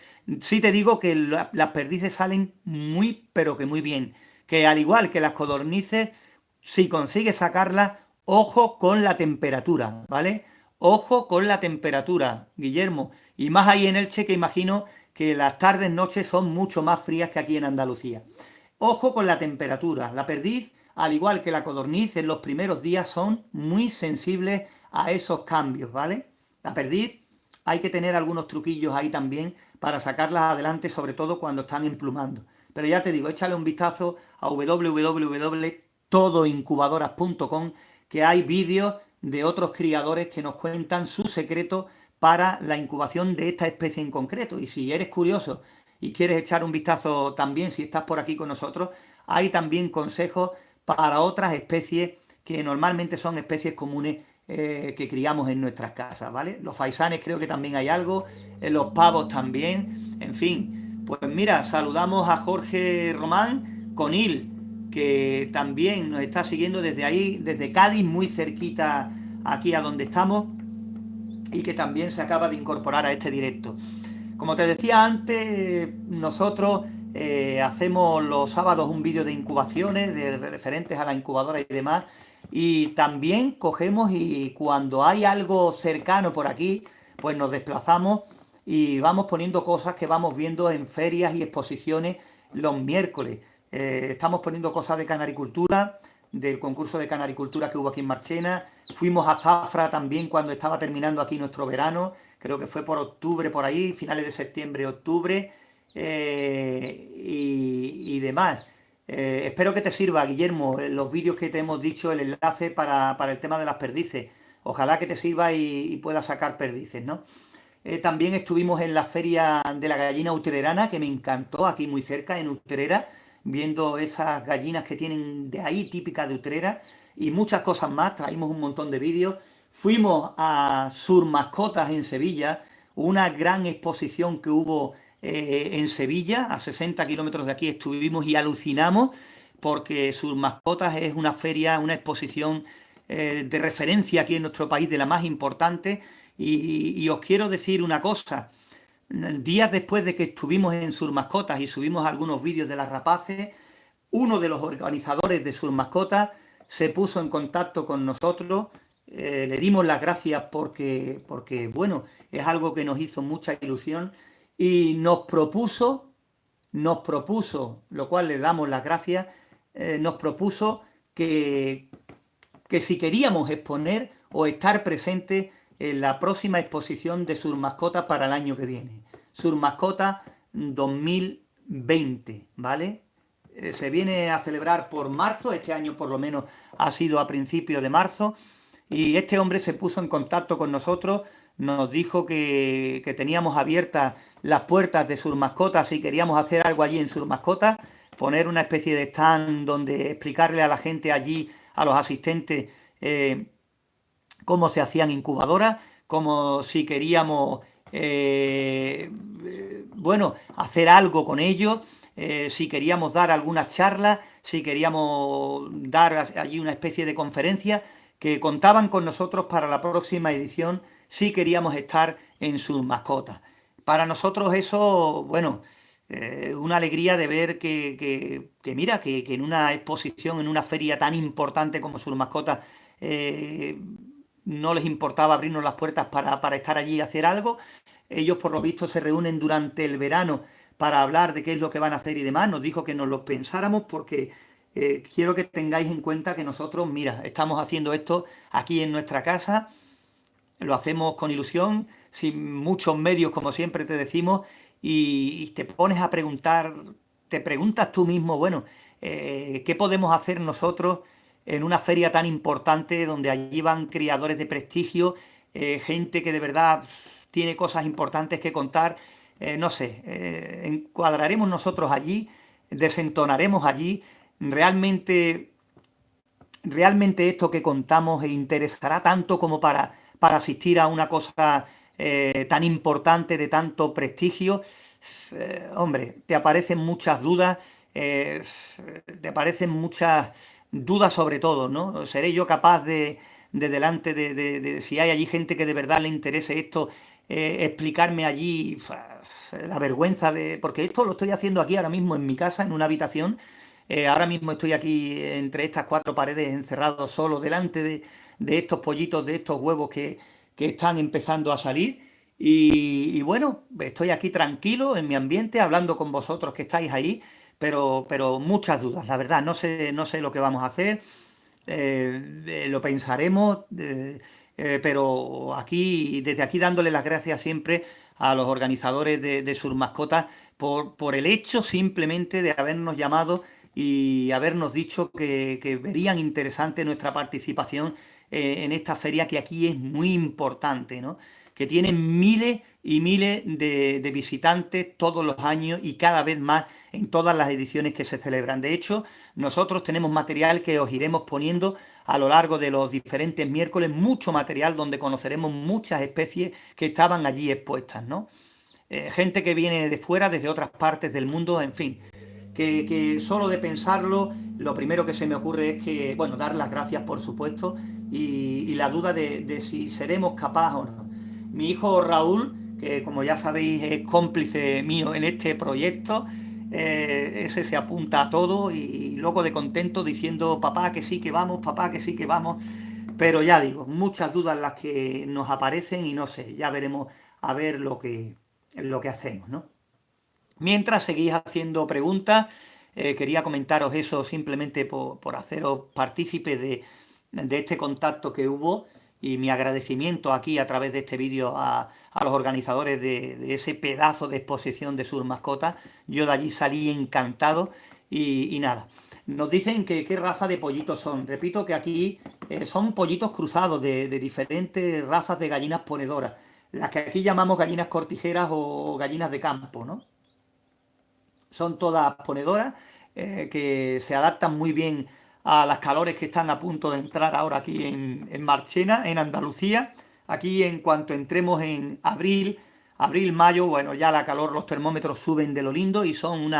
Sí te digo que las perdices salen muy, pero que muy bien, que al igual que las codornices, si consigues sacarlas, ojo con la temperatura, ¿vale? Ojo con la temperatura, Guillermo. Y más ahí en Elche, que imagino que las tardes, noches son mucho más frías que aquí en Andalucía. Ojo con la temperatura. La perdiz, al igual que la codorniz, en los primeros días son muy sensibles a esos cambios, ¿vale? La perdiz hay que tener algunos truquillos ahí también para sacarlas adelante, sobre todo cuando están emplumando. Pero ya te digo, échale un vistazo a www.todoincubadoras.com, que hay vídeos de otros criadores que nos cuentan su secreto para la incubación de esta especie en concreto. Y si eres curioso y quieres echar un vistazo también, si estás por aquí con nosotros, hay también consejos para otras especies que normalmente son especies comunes que criamos en nuestras casas, ¿vale? Los faisanes creo que también hay algo, los pavos también, en fin. Pues mira, saludamos a Jorge Román Conil, que también nos está siguiendo desde ahí, desde Cádiz, muy cerquita aquí a donde estamos, y que también se acaba de incorporar a este directo. Como te decía antes, nosotros hacemos los sábados un vídeo de incubaciones, de referentes a la incubadora y demás, y también cogemos y cuando hay algo cercano por aquí, pues nos desplazamos y vamos poniendo cosas que vamos viendo en ferias y exposiciones los miércoles. Estamos poniendo cosas de canaricultura, del concurso de canaricultura que hubo aquí en Marchena. Fuimos a Zafra también cuando estaba terminando aquí nuestro verano, creo que fue por octubre, por ahí, finales de septiembre, octubre, y demás. Espero que te sirva, Guillermo, los vídeos que te hemos dicho, el enlace para el tema de las perdices. Ojalá que te sirva y puedas sacar perdices, ¿no? También estuvimos en la feria de la gallina utrerana, que me encantó, aquí muy cerca, en Utrera, viendo esas gallinas que tienen de ahí, típicas de Utrera, y muchas cosas más, traímos un montón de vídeos. Fuimos a Surmascotas en Sevilla, una gran exposición que hubo en Sevilla, a 60 kilómetros de aquí estuvimos y alucinamos, porque Surmascotas es una feria, una exposición de referencia aquí en nuestro país, de la más importante, y os quiero decir una cosa. Días después de que estuvimos en Surmascotas y subimos algunos vídeos de las rapaces, uno de los organizadores de Surmascotas se puso en contacto con nosotros, le dimos las gracias porque, bueno, es algo que nos hizo mucha ilusión y nos propuso, lo cual le damos las gracias, nos propuso que si queríamos exponer o estar presentes en la próxima exposición de Surmascotas para el año que viene. Surmascotas 2020, ¿vale? Se viene a celebrar por marzo, este año por lo menos ha sido a principios de marzo, y este hombre se puso en contacto con nosotros, nos dijo que teníamos abiertas las puertas de Surmascotas si queríamos hacer algo allí en Surmascotas. poner una especie de stand donde explicarle a la gente allí, a los asistentes, cómo se hacían incubadoras, como si queríamos, bueno, hacer algo con ellos, si queríamos dar alguna charla, si queríamos dar allí una especie de conferencia, que contaban con nosotros para la próxima edición si queríamos estar en sus mascotas. Para nosotros eso, bueno, una alegría de ver que mira, que en una exposición, en una feria tan importante como sus mascotas, eh, no les importaba abrirnos las puertas para estar allí y hacer algo. Ellos, por lo visto, se reúnen durante el verano para hablar de qué es lo que van a hacer y demás. Nos dijo que nos lo pensáramos porque quiero que tengáis en cuenta que nosotros, mira, estamos haciendo esto aquí en nuestra casa, lo hacemos con ilusión, sin muchos medios, como siempre te decimos, y te pones a preguntar, te preguntas tú mismo, bueno, ¿qué podemos hacer nosotros en una feria tan importante donde allí van criadores de prestigio, gente que de verdad tiene cosas importantes que contar? No sé, encuadraremos nosotros allí, desentonaremos allí, realmente realmente esto que contamos interesará tanto como para asistir a una cosa tan importante, de tanto prestigio. Hombre, te aparecen muchas dudas, eh, te aparecen muchas dudas sobre todo, ¿no? ¿Seré yo capaz de delante de si hay allí gente que de verdad le interese esto, explicarme allí la vergüenza de... Porque esto lo estoy haciendo aquí ahora mismo en mi casa, en una habitación. Ahora mismo estoy aquí entre estas cuatro paredes encerrado solo delante de estos pollitos, de estos huevos que están empezando a salir. Y bueno, estoy aquí tranquilo en mi ambiente, hablando con vosotros que estáis ahí, pero muchas dudas, la verdad, no sé lo que vamos a hacer, lo pensaremos, pero aquí, desde aquí dándole las gracias siempre a los organizadores de Sur Mascotas por el hecho simplemente de habernos llamado y habernos dicho que verían interesante nuestra participación en esta feria que aquí es muy importante, ¿no? Que tiene miles y miles de visitantes todos los años y cada vez más en todas las ediciones que se celebran. De hecho, nosotros tenemos material que os iremos poniendo a lo largo de los diferentes miércoles, mucho material donde conoceremos muchas especies que estaban allí expuestas, ¿no? Gente que viene de fuera, desde otras partes del mundo, en fin, que solo de pensarlo, lo primero que se me ocurre es que, bueno, dar las gracias, por supuesto, y la duda de si seremos capaces o no. Mi hijo Raúl, que como ya sabéis es cómplice mío en este proyecto, ese se apunta a todo y loco de contento diciendo, papá que sí que vamos, papá que sí que vamos, pero ya digo, muchas dudas las que nos aparecen y no sé, ya veremos a ver lo que hacemos, ¿no? Mientras seguís haciendo preguntas, quería comentaros eso simplemente por haceros partícipe de este contacto que hubo y mi agradecimiento aquí a través de este vídeo a los organizadores de ese pedazo de exposición de Sur Mascota. Yo de allí salí encantado y nada. Nos dicen que qué raza de pollitos son. Repito que aquí son pollitos cruzados de diferentes razas de gallinas ponedoras. Las que aquí llamamos gallinas cortijeras o gallinas de campo, ¿no? Son todas ponedoras que se adaptan muy bien a las calores que están a punto de entrar ahora aquí en Marchena, en Andalucía. Aquí en cuanto entremos en abril, mayo, bueno, ya la calor, los termómetros suben de lo lindo y son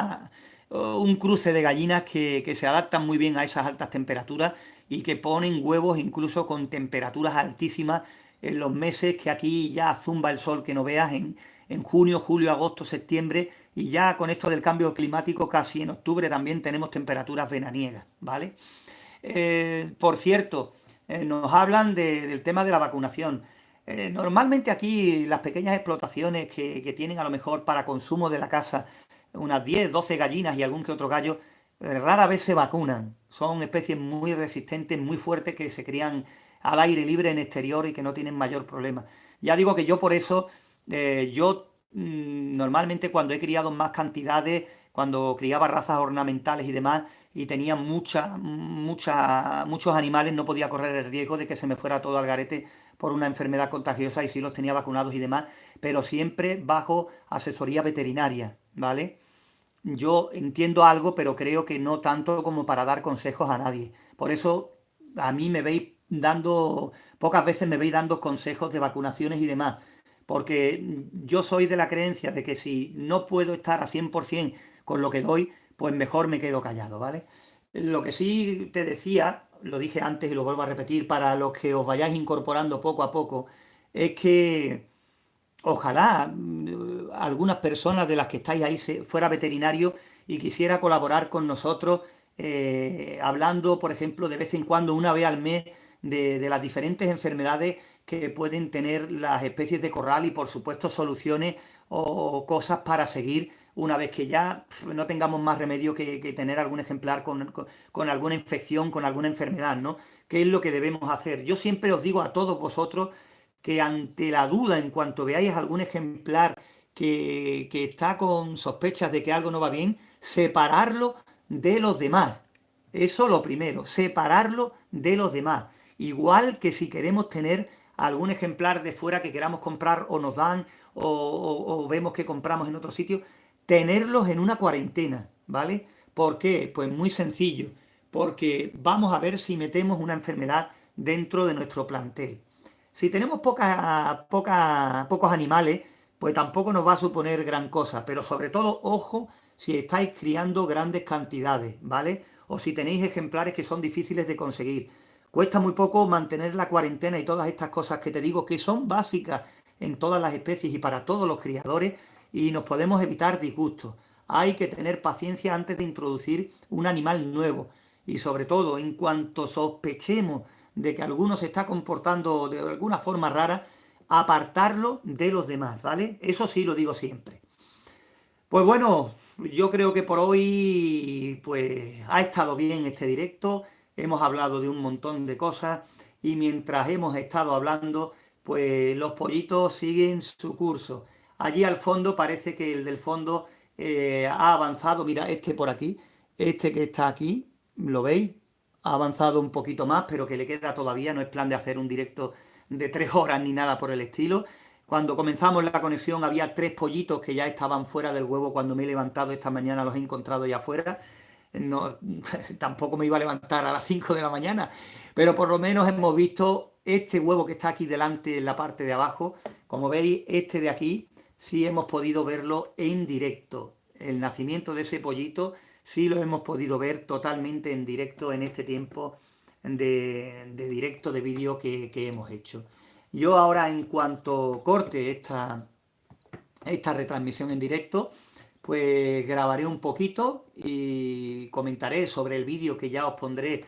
un cruce de gallinas que se adaptan muy bien a esas altas temperaturas y que ponen huevos incluso con temperaturas altísimas en los meses que aquí ya zumba el sol que no veas en junio, julio, agosto, septiembre, y ya con esto del cambio climático casi en octubre también tenemos temperaturas veraniegas, ¿vale? Por cierto, nos hablan del tema de la vacunación. Normalmente aquí las pequeñas explotaciones que tienen a lo mejor para consumo de la casa unas 10, 12 gallinas y algún que otro gallo, rara vez se vacunan. Son especies muy resistentes, muy fuertes, que se crían al aire libre en exterior y que no tienen mayor problema. Ya digo que yo por eso, yo normalmente cuando he criado en más cantidades, cuando criaba razas ornamentales y demás, y tenía muchos animales, no podía correr el riesgo de que se me fuera todo al garete por una enfermedad contagiosa y sí los tenía vacunados y demás, pero siempre bajo asesoría veterinaria, ¿vale? yo entiendo algo, pero creo que no tanto como para dar consejos a nadie. Por eso a mí me veis dando, pocas veces me veis dando consejos de vacunaciones y demás, porque yo soy de la creencia de que si no puedo estar a 100% con lo que doy, pues mejor me quedo callado, ¿vale? Lo que sí te decía, lo dije antes y lo vuelvo a repetir para los que os vayáis incorporando poco a poco, es que ojalá algunas personas de las que estáis ahí fuera veterinario y quisiera colaborar con nosotros, hablando, por ejemplo, de vez en cuando, una vez al mes, de las diferentes enfermedades que pueden tener las especies de corral y, por supuesto, soluciones o cosas para seguir una vez que ya no tengamos más remedio que tener algún ejemplar con alguna infección, con alguna enfermedad, ¿no? ¿Qué es lo que debemos hacer? Yo siempre os digo a todos vosotros que ante la duda, en cuanto veáis algún ejemplar que está con sospechas de que algo no va bien, separarlo de los demás. Eso lo primero, separarlo de los demás. Igual que si queremos tener algún ejemplar de fuera que queramos comprar o nos dan o vemos que compramos en otro sitio, tenerlos en una cuarentena, ¿vale? ¿Por qué? Pues muy sencillo, porque vamos a ver si metemos una enfermedad dentro de nuestro plantel. Si tenemos pocos animales, pues tampoco nos va a suponer gran cosa, pero sobre todo, ojo, si estáis criando grandes cantidades, ¿vale? O si tenéis ejemplares que son difíciles de conseguir. Cuesta muy poco mantener la cuarentena y todas estas cosas que te digo, que son básicas en todas las especies y para todos los criadores, y nos podemos evitar disgustos. Hay que tener paciencia antes de introducir un animal nuevo. Y sobre todo, en cuanto sospechemos de que alguno se está comportando de alguna forma rara, apartarlo de los demás, ¿vale? Eso sí lo digo siempre. Pues bueno, yo creo que por hoy pues ha estado bien este directo, hemos hablado de un montón de cosas y mientras hemos estado hablando, pues los pollitos siguen su curso. Allí al fondo parece que el del fondo ha avanzado, mira, este por aquí, este que está aquí, ¿lo veis? Ha avanzado un poquito más, pero que le queda todavía, no es plan de hacer un directo de 3 horas ni nada por el estilo. Cuando comenzamos la conexión había 3 pollitos que ya estaban fuera del huevo. Cuando me he levantado esta mañana los he encontrado ya afuera. No, tampoco me iba a levantar a las 5 de la mañana, pero por lo menos hemos visto este huevo que está aquí delante en la parte de abajo. Como veis, este de aquí sí hemos podido verlo en directo. El nacimiento de ese pollito sí lo hemos podido ver totalmente en directo en este tiempo de directo de vídeo que hemos hecho. Yo ahora, en cuanto corte esta retransmisión en directo, pues grabaré un poquito y comentaré sobre el vídeo que ya os pondré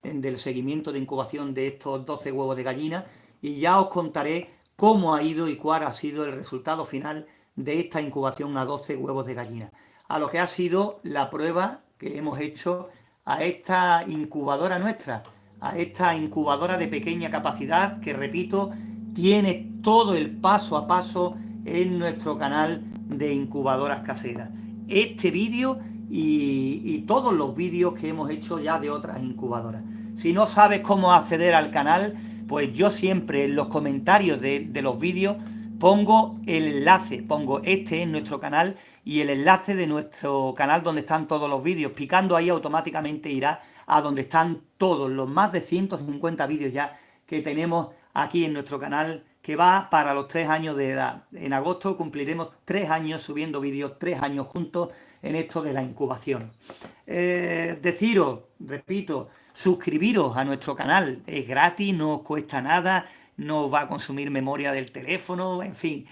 del seguimiento de incubación de estos 12 huevos de gallina, y ya os contaré cómo ha ido y cuál ha sido el resultado final de esta incubación a 12 huevos de gallina, a lo que ha sido la prueba que hemos hecho a esta incubadora nuestra, a esta incubadora de pequeña capacidad que, repito, tiene todo el paso a paso en nuestro canal de incubadoras caseras. Este vídeo y todos los vídeos que hemos hecho ya de otras incubadoras. Si no sabes cómo acceder al canal, pues yo siempre en los comentarios de los vídeos pongo el enlace, pongo este en nuestro canal y el enlace de nuestro canal donde están todos los vídeos. Picando ahí automáticamente irá a donde están todos los más de 150 vídeos ya que tenemos aquí en nuestro canal, que va para los 3 años de edad. En agosto cumpliremos 3 años subiendo vídeos, 3 años juntos en esto de la incubación. Deciros, repito, suscribiros a nuestro canal, es gratis, no os cuesta nada, no os va a consumir memoria del teléfono, en fin,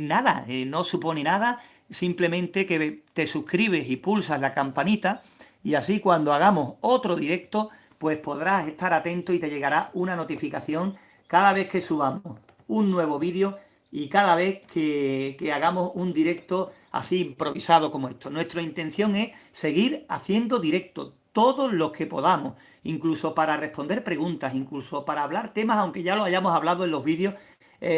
nada, no supone nada, simplemente que te suscribes y pulsas la campanita y así cuando hagamos otro directo pues podrás estar atento y te llegará una notificación cada vez que subamos un nuevo vídeo y cada vez que hagamos un directo así improvisado como esto. Nuestra intención es seguir haciendo directos todos los que podamos, incluso para responder preguntas, incluso para hablar temas, aunque ya lo hayamos hablado en los vídeos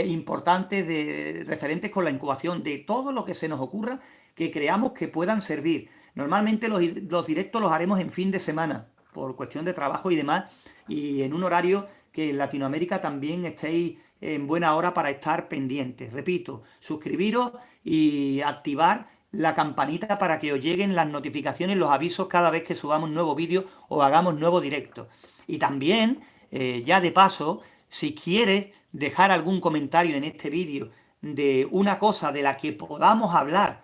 importantes referentes con la incubación, de todo lo que se nos ocurra que creamos que puedan servir. Normalmente los directos los haremos en fin de semana, por cuestión de trabajo y demás, y en un horario que en Latinoamérica también estéis en buena hora para estar pendientes. Repito, suscribiros y activar la campanita para que os lleguen las notificaciones, los avisos cada vez que subamos nuevo vídeo o hagamos nuevo directo. Y también, ya de paso, si quieres dejar algún comentario en este vídeo de una cosa de la que podamos hablar,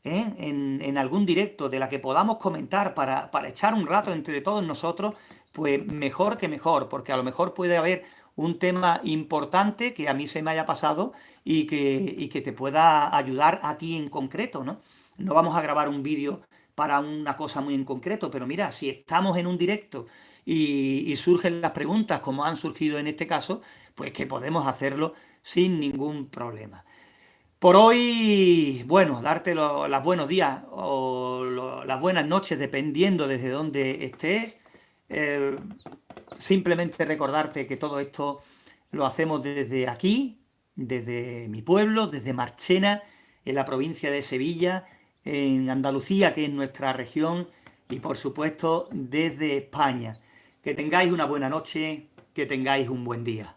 en algún directo, de la que podamos comentar para echar un rato entre todos nosotros, pues mejor que mejor, porque a lo mejor puede haber un tema importante que a mí se me haya pasado y que te pueda ayudar a ti en concreto, ¿no? No vamos a grabar un vídeo para una cosa muy en concreto, pero mira, si estamos en un directo y surgen las preguntas como han surgido en este caso, pues que podemos hacerlo sin ningún problema. Por hoy, bueno, darte los buenos días o las buenas noches, dependiendo desde dónde estés. Eh, Simplemente recordarte que todo esto lo hacemos desde aquí, desde mi pueblo, desde Marchena, en la provincia de Sevilla, en Andalucía, que es nuestra región, y por supuesto desde España. Que tengáis una buena noche, que tengáis un buen día.